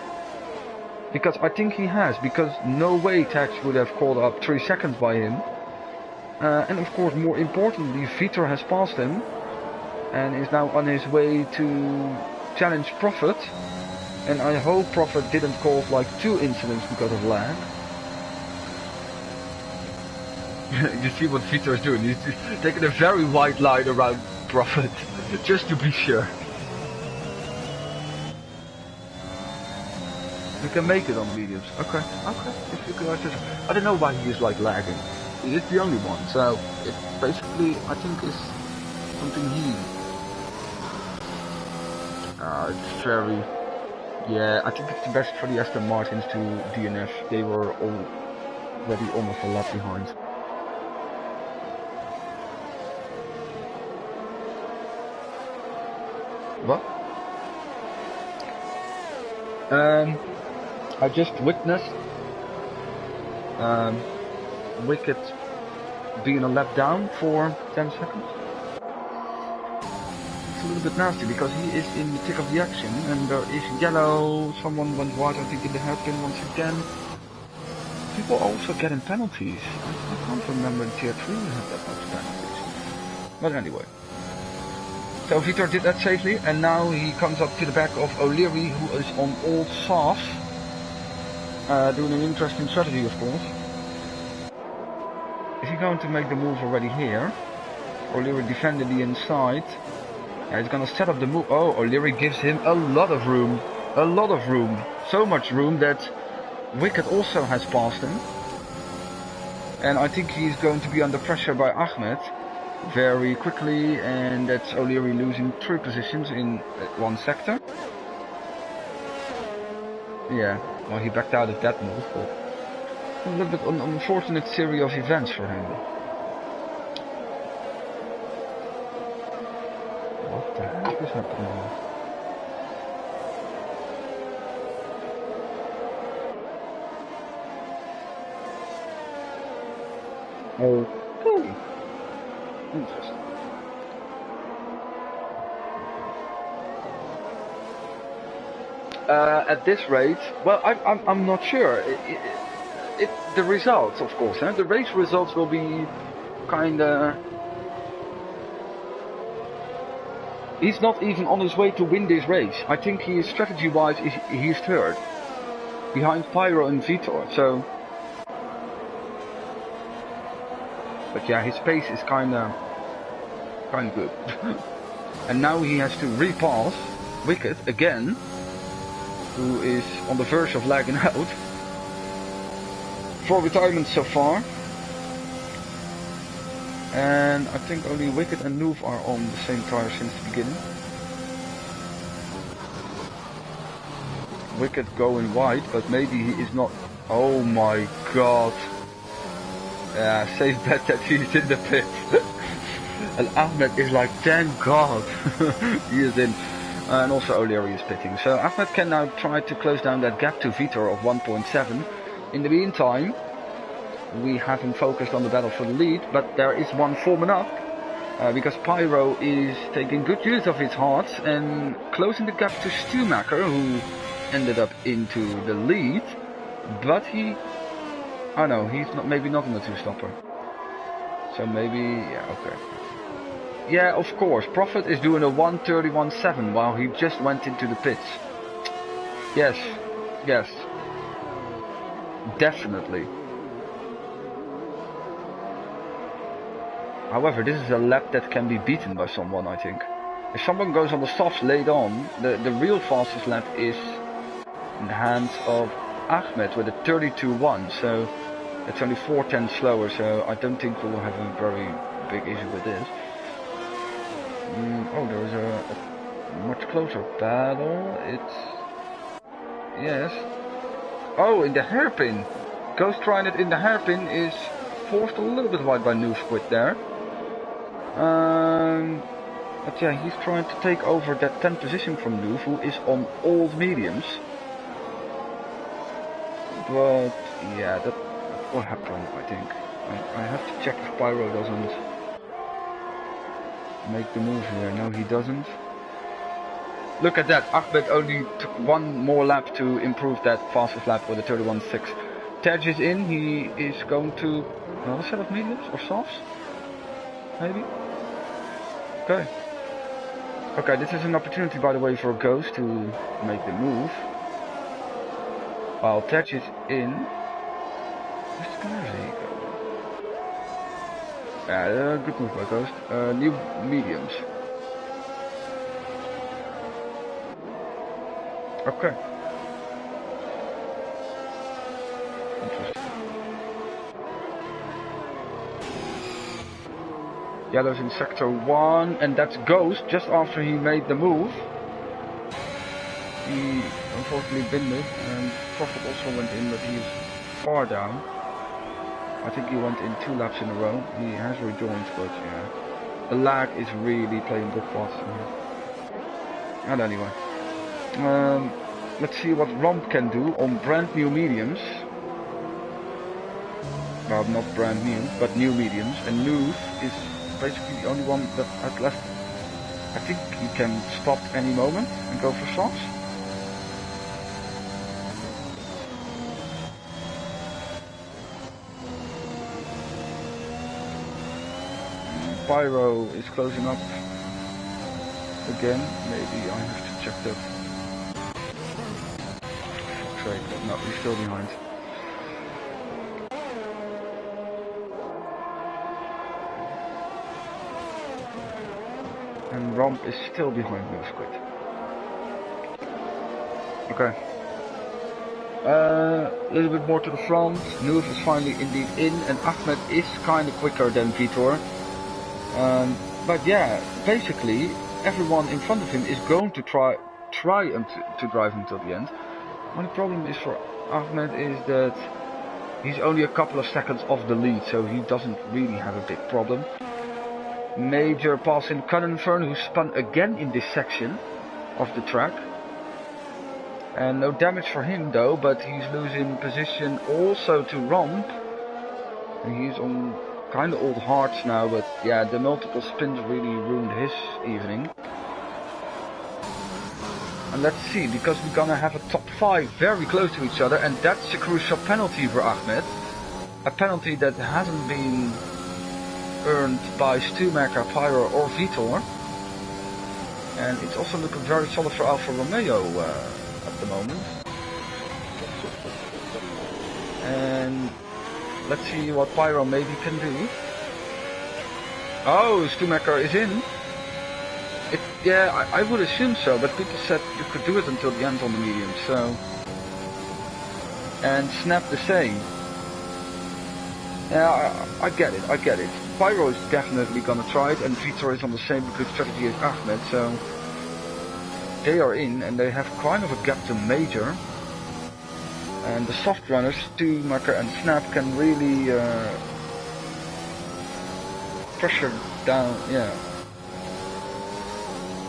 Because I think he has, because no way Tax would have called up 3 seconds by him. And of course, more importantly, Vitor has passed him and is now on his way to challenge Prophet. And I hope Prophet didn't cause like 2 incidents because of lag. You see what Vitor is doing? He's taking a very wide line around Prophet, just to be sure. You can make it on mediums. Okay. If you guys just... I don't know why he is like lagging. He is the only one, so it basically, I think, is something he... it's very... Yeah, I think it's the best for the Aston Martins to DNF. They were already almost a lap behind. What? I just witnessed Wicked being a lap down for 10 seconds. It's a little bit nasty because he is in the thick of the action and there is yellow, someone went wide I think in the hairpin once again. People also getting penalties. I can't remember in tier 3 we had that much penalties. But anyway. So Vitor did that safely and now he comes up to the back of O'Leary, who is on old sauce. Doing an interesting strategy, of course. Is he going to make the move already here? O'Leary defended the inside. He's gonna set up the move. Oh, O'Leary gives him a lot of room. A lot of room. So much room that Wicked also has passed him. And I think he's going to be under pressure by Ahmed very quickly, and that's O'Leary losing 3 positions in 1 sector. Yeah, well, he backed out of that move, but a little bit unfortunate series of events for him. What the heck is happening? Okay. Interesting. At this rate, well, I'm not sure. The results, of course, the race results will be kinda. He's not even on his way to win this race. I think he is strategy-wise, he's third, behind Pyro and Vitor. So, but yeah, his pace is kinda good. And now he has to repass Wicked again, who is on the verge of lagging out. 4 retirements so far. And I think only Wicked and Noof are on the same tire since the beginning. Wicked going wide, but maybe he is not. Oh my god. Yeah, safe bet that he's in the pit. And Ahmed is like, thank god he is in. And also O'Leary is pitting. So Ahmed can now try to close down that gap to Vitor of 1.7. In the meantime, we have him focused on the battle for the lead, but there is one foreman up, because Pyro is taking good use of his hearts and closing the gap to Stumacher, who ended up into the lead, but he, oh no, he's not, maybe not in the two-stopper, so maybe, yeah, okay. Yeah, of course, Prophet is doing a 1:31.7 while he just went into the pits. Yes, yes, definitely. However, this is a lap that can be beaten by someone, I think. If someone goes on the softs late on, the real fastest lap is in the hands of Ahmed with a 32.1, so it's only 4 tenths slower, so I don't think we'll have a very big issue with this. Oh, there is a much closer battle. It's... yes. Oh, in the hairpin. Ghost trying it in the hairpin is forced a little bit wide by New Squid there. But yeah, he's trying to take over that 10th position from Noof, who is on old mediums. But yeah, that will happen, I think. I have to check if Pyro doesn't make the move here. No, he doesn't. Look at that, Ahmed only took one more lap to improve that fastest lap with a 31.6. Tej is in, he is going to another set of mediums or softs? Maybe? Okay. Okay, this is an opportunity, by the way, for Ghost to make the move. While Tej is in. Where's Scarzy go? Yeah, good move by Ghost. New mediums. Okay. Interesting. Yellow's in sector 1, and that's Ghost just after he made the move. He unfortunately binned it, and Prophet also went in, but he's far down. I think he went in 2 laps in a row. He has rejoined, but yeah. The lag is really playing good parts. And anyway. Let's see what Romp can do on brand new mediums. Well, not brand new, but new mediums. And Noof is basically the only one that has left. I think he can stop any moment and go for softs. Pyro is closing up again. Maybe I have to check that. Fuck's sake, no, he's still behind. And Romp is still behind New Squid. Okay. A little bit more to the front. Noof is finally indeed in, and Ahmed is kind of quicker than Vitor. But yeah, basically everyone in front of him is going to try to drive him till the end. Only problem is for Ahmed is that he's only a couple of seconds off the lead, so he doesn't really have a big problem. Major pass in Cunninfern, who spun again in this section of the track. And no damage for him though, but he's losing position also to Romp. And he's on kind of old hearts now, but yeah, the multiple spins really ruined his evening. And let's see, because we're gonna have a top 5 very close to each other, and that's a crucial penalty for Ahmed. A penalty that hasn't been earned by Stumaker, Pyro or Vitor. And it's also looking very solid for Alfa Romeo at the moment. And let's see what Pyro maybe can do. Oh, Stumaker is in. Yeah, I would assume so, but people said you could do it until the end on the medium, so... And Snap the same. Yeah, I get it. Pyro is definitely gonna try it, and Vitor is on the same good strategy as Ahmed, so... They are in, and they have kind of a gap to Major. And the soft runners, Stumaker and Snap, can really pressure down, yeah.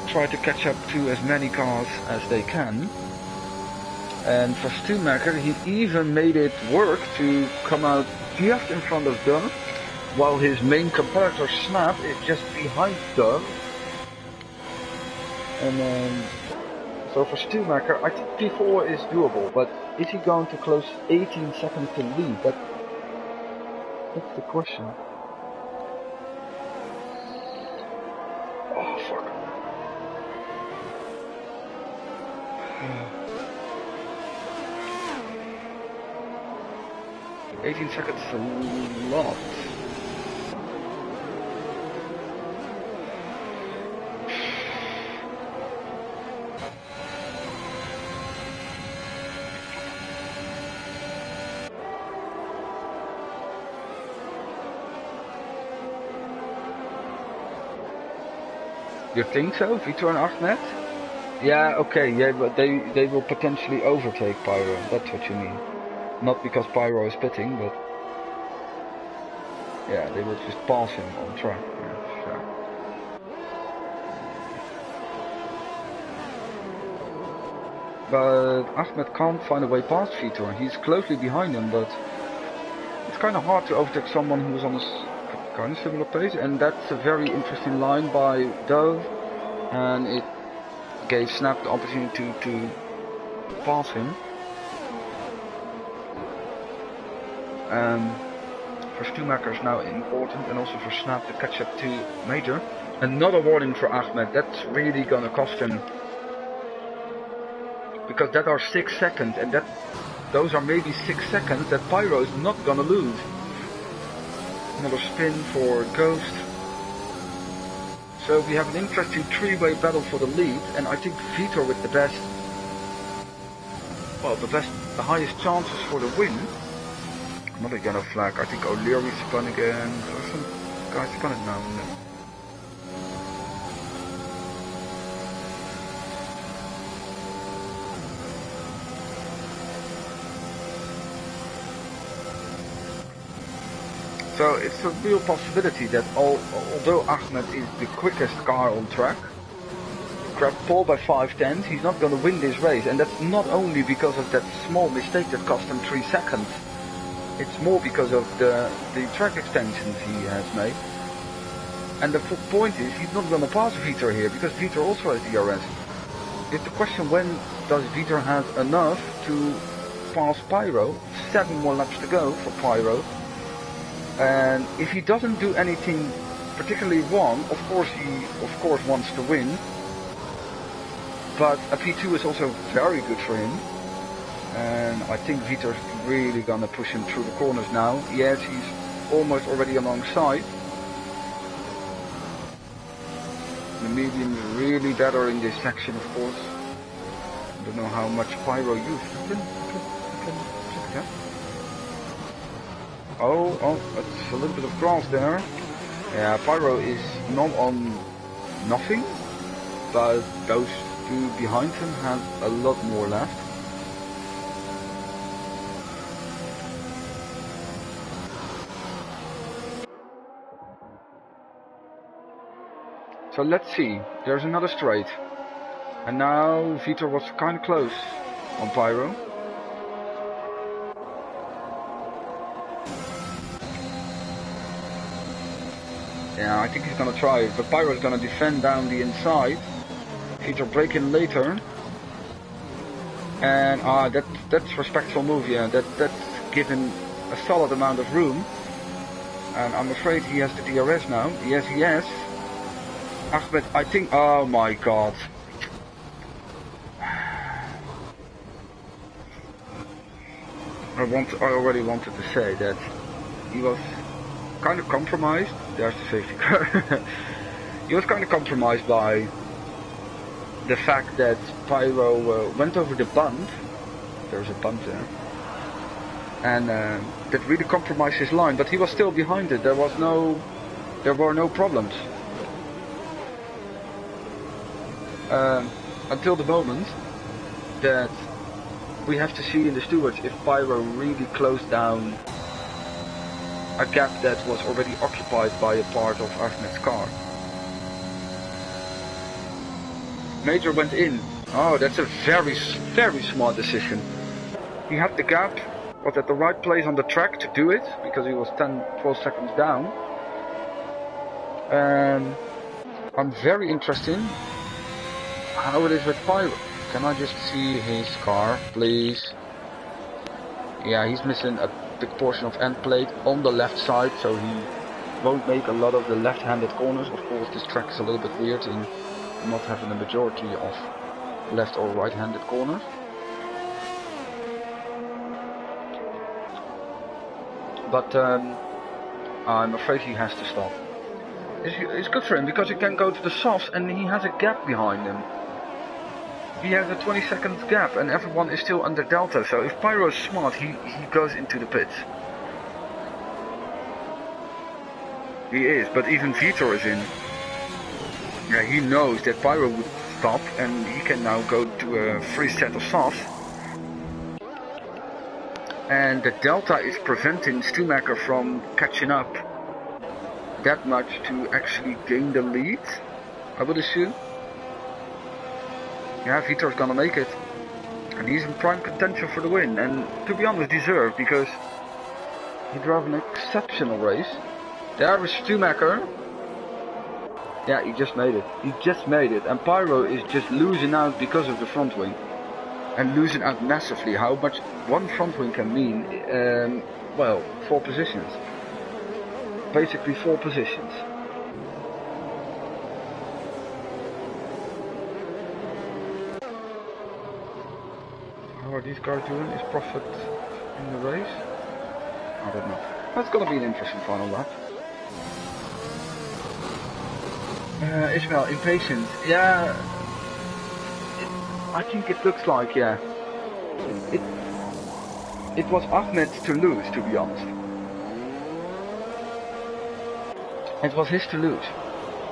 Try to catch up to as many cars as they can. And for Stumaker, he even made it work to come out just in front of Dove, while his main competitor Snap is just behind Dove. And so for Stumaker, I think P4 is doable, but is he going to close 18 seconds to lead? That's the question. Oh fuck. 18 seconds is a lot. You think so, Vitor and Ahmed? Yeah, okay, yeah, but they will potentially overtake Pyro, that's what you mean. Not because Pyro is pitting, but... Yeah, they will just pass him on track. Yeah, sure. But Ahmed can't find a way past Vitor. He's closely behind him, but... It's kind of hard to overtake someone who's on a kind of similar pace, and that's a very interesting line by Dove, and it gave Snap the opportunity to pass him. For Stumaker is now important, and also for Snap to catch up to Major. Another warning for Ahmed, that's really gonna cost him, because that are 6 seconds, and those are maybe 6 seconds that Pyro is not gonna lose. Another spin for Ghost. So we have an interesting three-way battle for the lead, and I think Vitor with the highest chances for the win. Another yellow flag. I think O'Leary spun again. Or some guy spun it now. So it's a real possibility that although Ahmed is the quickest car on track, grabbed pole by 5/10, he's not going to win this race. And that's not only because of that small mistake that cost him 3 seconds. It's more because of the track extensions he has made. And the point is, he's not going to pass Vitor here, because Vitor also has DRS. It's the question, when does Vitor have enough to pass Pyro? 7 more laps to go for Pyro. And if he doesn't do anything particularly wrong, of course he wants to win. But a P2 is also very good for him. And I think Vitor's really gonna push him through the corners now. Yes, he's almost already alongside. The medium is really better in this section, of course. I don't know how much Pyro used. Oh, that's a little bit of grass there. Yeah, Pyro is not on nothing, but those two behind him have a lot more left. So let's see, there's another straight. And now Vitor was kind of close on Pyro. Yeah, I think he's gonna try it, but Pyro's gonna defend down the inside. Vitor break in later. And that's respectful move, yeah. That's given a solid amount of room. And I'm afraid he has the DRS now. Yes, he has. Ahmed, I think. Oh my god. I already wanted to say that he was kind of compromised. There's the safety car. He was kind of compromised by the fact that Pyro went over the bump. There's a bump there. And that really compromised his line, but he was still behind it. There were no problems. Until the moment that we have to see in the stewards if Pyro really closed down a gap that was already occupied by a part of Ahmed's car. Major went in. Oh, that's a very, very smart decision. He had the gap, was at the right place on the track to do it, because he was 10-12 seconds down. I'm very interested how it is with Pyro. Can I just see his car, please? Yeah, he's missing a big portion of end plate on the left side, so he won't make a lot of the left-handed corners. Of course, this track is a little bit weird in not having a majority of left or right-handed corners. But I'm afraid he has to stop. It's good for him because he can go to the softs and he has a gap behind him. He has a 20-second gap and everyone is still under delta, so if Pyro is smart, he goes into the pits. He is, but even Vitor is in. Yeah, he knows that Pyro would stop and he can now go to a free set of softs. And the delta is preventing Schumacher from catching up that much to actually gain the lead, I would assume. Yeah, Vitor's gonna make it. And he's in prime contention for the win. And to be honest, deserved, because he drove an exceptional race. There was Schumacher. Yeah, he just made it. He just made it. And Pyro is just losing out because of the front wing. And losing out massively. How much one front wing can mean, well, 4 positions. Basically 4 positions. How are these guys doing? Is Profit in the race? I don't know. That's gonna be an interesting final lap. Ismail, impatient. Yeah, I think it looks like, yeah. It was Ahmed to lose, to be honest. It was his to lose.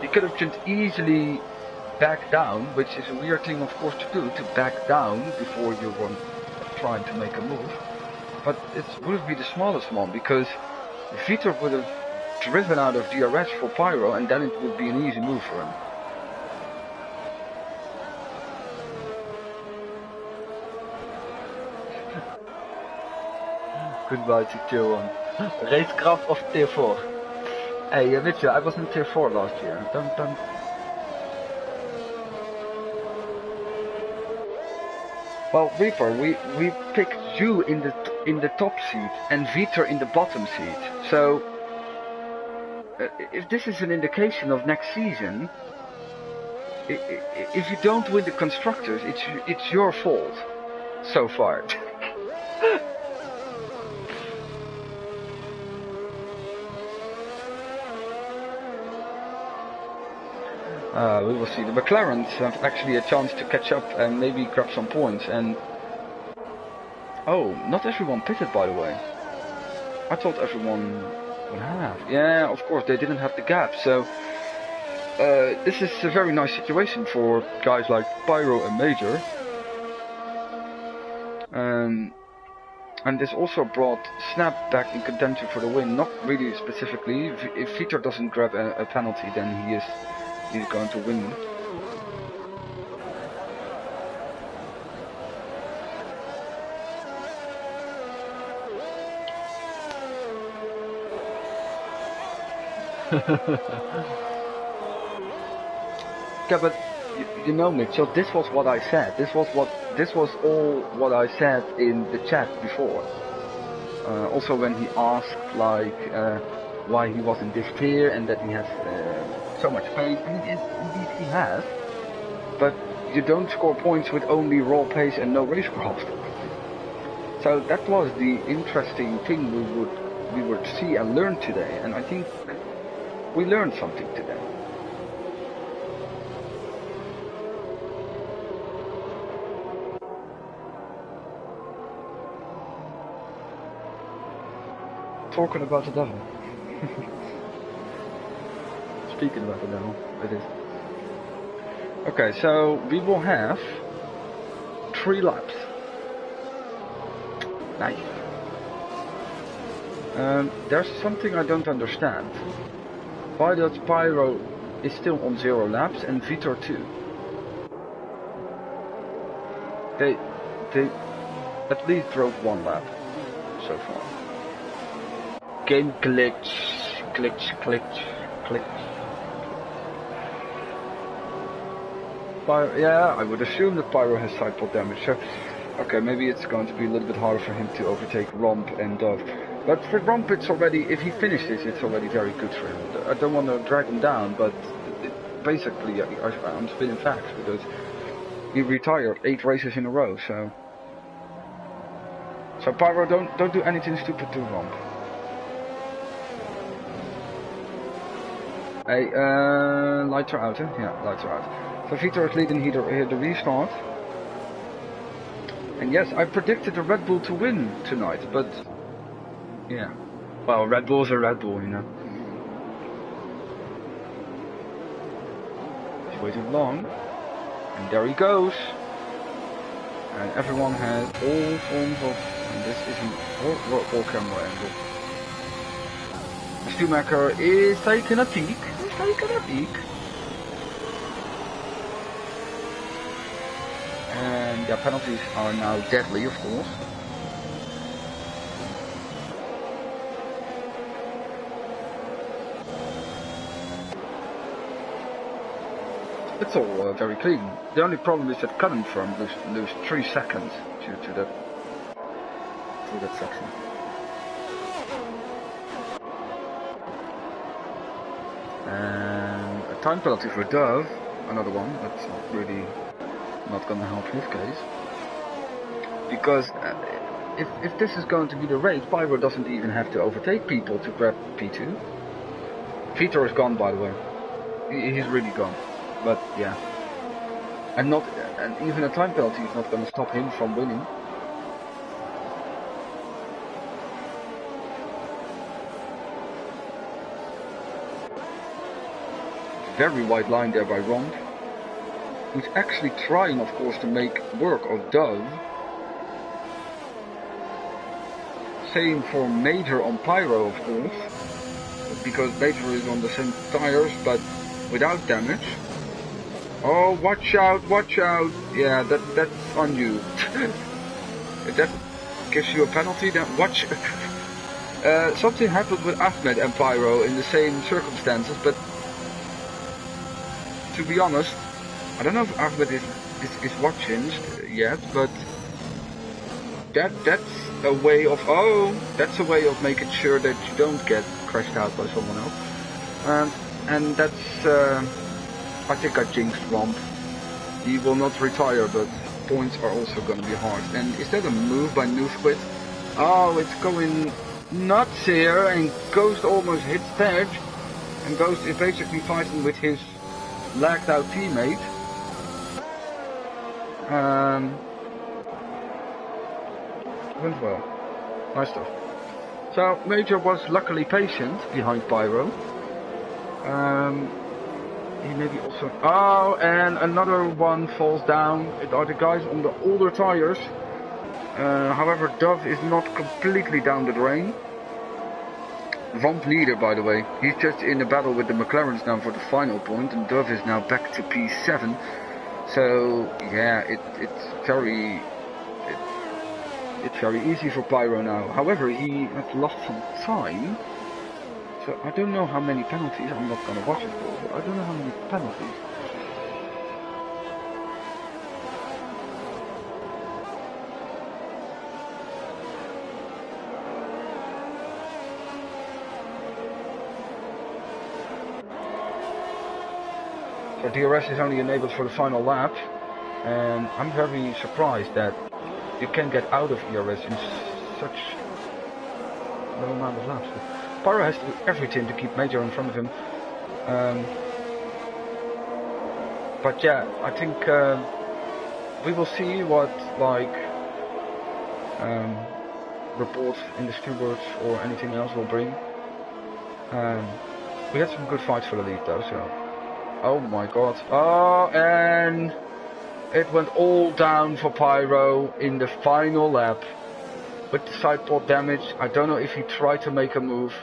He could have just easily backed down, which is a weird thing, of course, to do, to back down before you were trying to make a move. But it would be the smallest one, because Vitor would have driven out of DRS for Pyro, and then it would be an easy move for him. Goodbye to tier 1. Racecraft of tier 4. Hey, Mitchell, I was in tier 4 last year. Don't. Well, Reaper, we picked you in the top seat and Vitor in the bottom seat. So, if this is an indication of next season, if you don't win the constructors, it's your fault so far. We will see. The McLarens have actually a chance to catch up and maybe grab some points. And oh, not everyone pitted, by the way. I thought everyone would have. Yeah, of course they didn't have the gap. So this is a very nice situation for guys like Pyro and Major. And this also brought Snap back in contention for the win. Not really specifically. If Vitor doesn't grab a penalty, then he's going to win. Yeah, but you know, Mitchell, this was what I said. This was all what I said in the chat before. Also when he asked like why he was in despair and that he has so much pace. I mean, indeed he has. But you don't score points with only raw pace and no racecraft. So that was the interesting thing we would see and learn today, and I think we learned something today. Talking about the devil. Speaking about the devil, it is. Okay, so we will have 3 laps. Nice. There's something I don't understand. Why does Pyro is still on 0 laps and Vitor 2? They at least drove 1 lap so far. Game glitch. Pyro, yeah, I would assume that Pyro has sidepod damage, so okay, maybe it's going to be a little bit harder for him to overtake Romp and Dove. But for Romp, it's already, if he finishes, it's already very good for him. I don't want to drag him down, but basically, I'm spitting facts, because he retired 8 races in a row, so... So Pyro, don't do anything stupid to Romp. Hey, lights are out, huh? Yeah, lights are out. So Vitor is leading here the restart. And yes, I predicted the Red Bull to win tonight, but... Yeah. Well, Red Bull's a Red Bull, you know. He's waiting long. And there he goes. And everyone has all forms of... And this isn't all camera angle. Schumacher is taking a peek. He's taking a peek. And their penalties are now deadly, of course. It's all very clean. The only problem is that Cullen firm lose 3 seconds due to that section. And a time penalty for Dove, another one. That's really not going to help his case. Because if this is going to be the race, Pyro doesn't even have to overtake people to grab P2. Vitor is gone, by the way. He's really gone. But yeah, and even a time penalty is not going to stop him from winning. Very wide line there by Romp, who's actually trying, of course, to make work of Dove. Same for Major on Pyro, of course, because Major is on the same tires but without damage. Oh, watch out, watch out. Yeah, that's on you. If that gives you a penalty, then watch. Something happened with Ahmed and Pyro in the same circumstances, but to be honest, I don't know if Ahmed is watching yet, but that's a way of making sure that you don't get crashed out by someone else. And that's I think I jinxed Romp. He will not retire, but points are also going to be hard. And is that a move by Newsquid? Oh, it's going nuts here, and Ghost almost hits Tej, and Ghost is basically fighting with his lagged out teammate. Went well. Nice stuff. So Major was luckily patient behind Pyro. He maybe also... Oh, and another one falls down. It are the guys on the older tires. However, Dove is not completely down the drain. Romp neither, by the way. He's just in a battle with the McLarens now for the final point, and Dove is now back to P7. So yeah, it's very easy for Pyro now. However, he has lost some time. So I don't know how many penalties. I'm not gonna watch it for, but I don't know how many penalties. or DRS is only enabled for the final lap, and I'm very surprised that you can get out of ERS in such low amount of laps. Pyro has to do everything to keep Major in front of him. But yeah, I think we will see what reports in the stewards or anything else will bring. We had some good fights for the lead though, so. Oh my god. Oh, and it went all down for Pyro in the final lap. With the side pod damage, I don't know if he tried to make a move.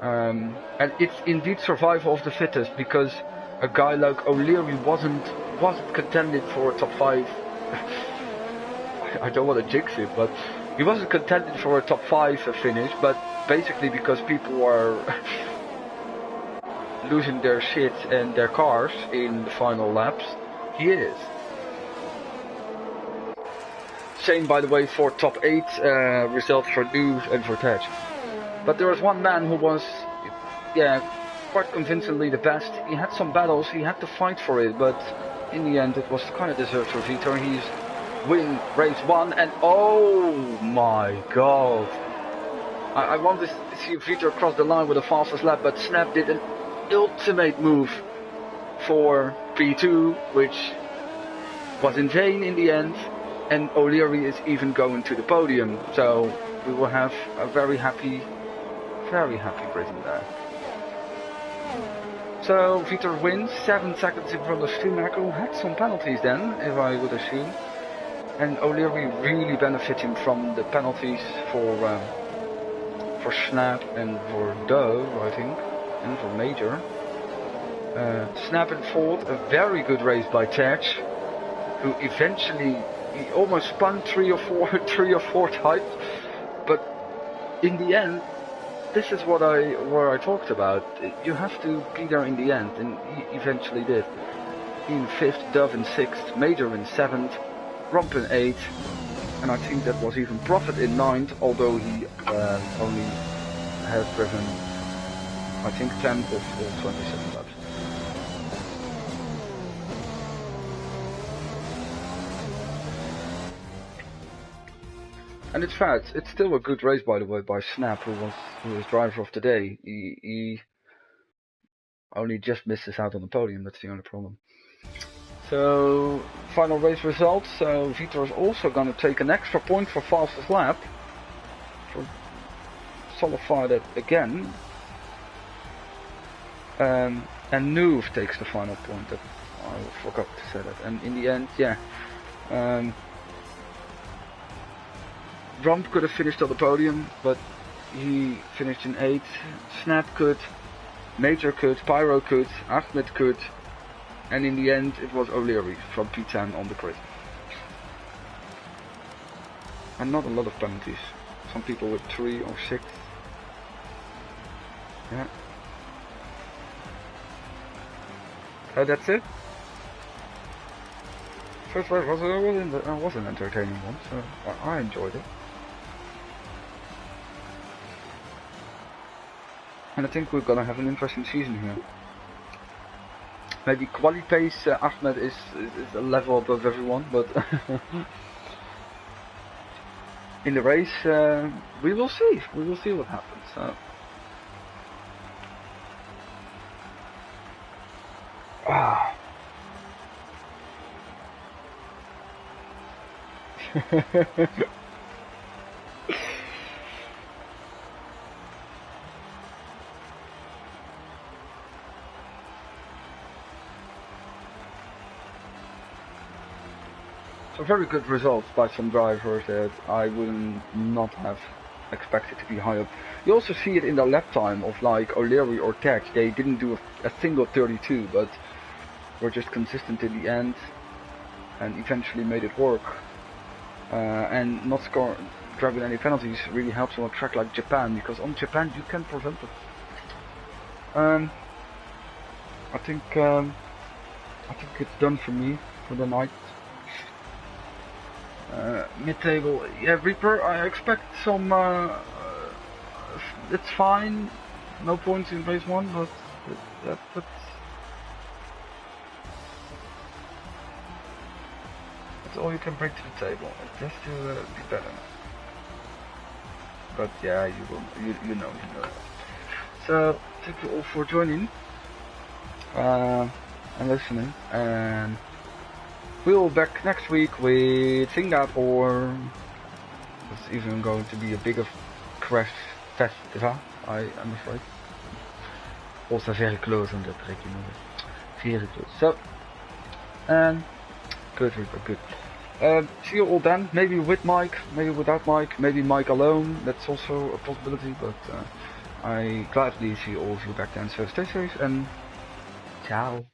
And it's indeed survival of the fittest, because a guy like O'Leary wasn't contended for a top 5. I don't want to jinx it, but he wasn't contended for a top 5 finish, but basically because people are losing their shit and their cars in the final laps, he is. Same, by the way, for top 8 results for News and for Tej. But there was one man who was, yeah, quite convincingly the best. He had some battles, he had to fight for it, but in the end it was kind of deserved for Vitor. He's winning race 1, and oh my god. I wanted to see Vitor cross the line with the fastest lap, but Snap did an ultimate move for P2, which was in vain in the end. And O'Leary is even going to the podium, so we will have a very happy Britain there. So Vitor wins, 7 seconds in front of Schumacher, who had some penalties then, if I would assume. And O'Leary really benefiting from the penalties for Snap and for Doe, I think, and for Major. Snap in 4th, a very good race by Tej, who eventually. He almost spun 3 or 4 times, but in the end, this is what I talked about. You have to be there in the end, and he eventually did. He in 5th, Dove in 6th, Major in 7th, Rump in 8th, and I think that was even Prophet in 9th, although he only has driven, I think, 10 of 27 laps. And it's fair, it's still a good race, by the way, by Snap, who was driver of the day. He only just misses out on the podium, that's the only problem. So, final race results. So Vitor is also going to take an extra point for fastest lap. To solidify that again. And Nuve takes the final point. I forgot to say that. And in the end, yeah. Rump could have finished on the podium, but he finished in 8th. Snap could, Major could, Pyro could, Ahmed could, and in the end it was O'Leary from P10 on the grid. And not a lot of penalties. Some people with 3 or 6. Yeah. Oh, that's it? First race was an entertaining one, so I enjoyed it. And I think we're gonna have an interesting season here. Maybe quali pace, Ahmed is a level above everyone, but in the race we will see. We will see what happens. So. Ah. So very good results by some drivers that I would not have expected to be high up. You also see it in the lap time of like O'Leary or Tej. They didn't do a single 32, but were just consistent in the end and eventually made it work. And not grabbing any penalties really helps on a track like Japan, because on Japan you can prevent it. I think it's done for me for the night. Mid-table, yeah, Reaper, I expect some, it's fine, no points in race 1, but all you can bring to the table, just to be better. But yeah, you know that. So thank you all for joining and listening, and we'll be back next week with Singapore. It's even going to be a bigger crash festival, I'm afraid. Also very close on that track, you know. Very close. So, and good. See you all then. Maybe with Mike, maybe without Mike, maybe Mike alone. That's also a possibility. But I gladly see all of you back then. So stay safe and ciao.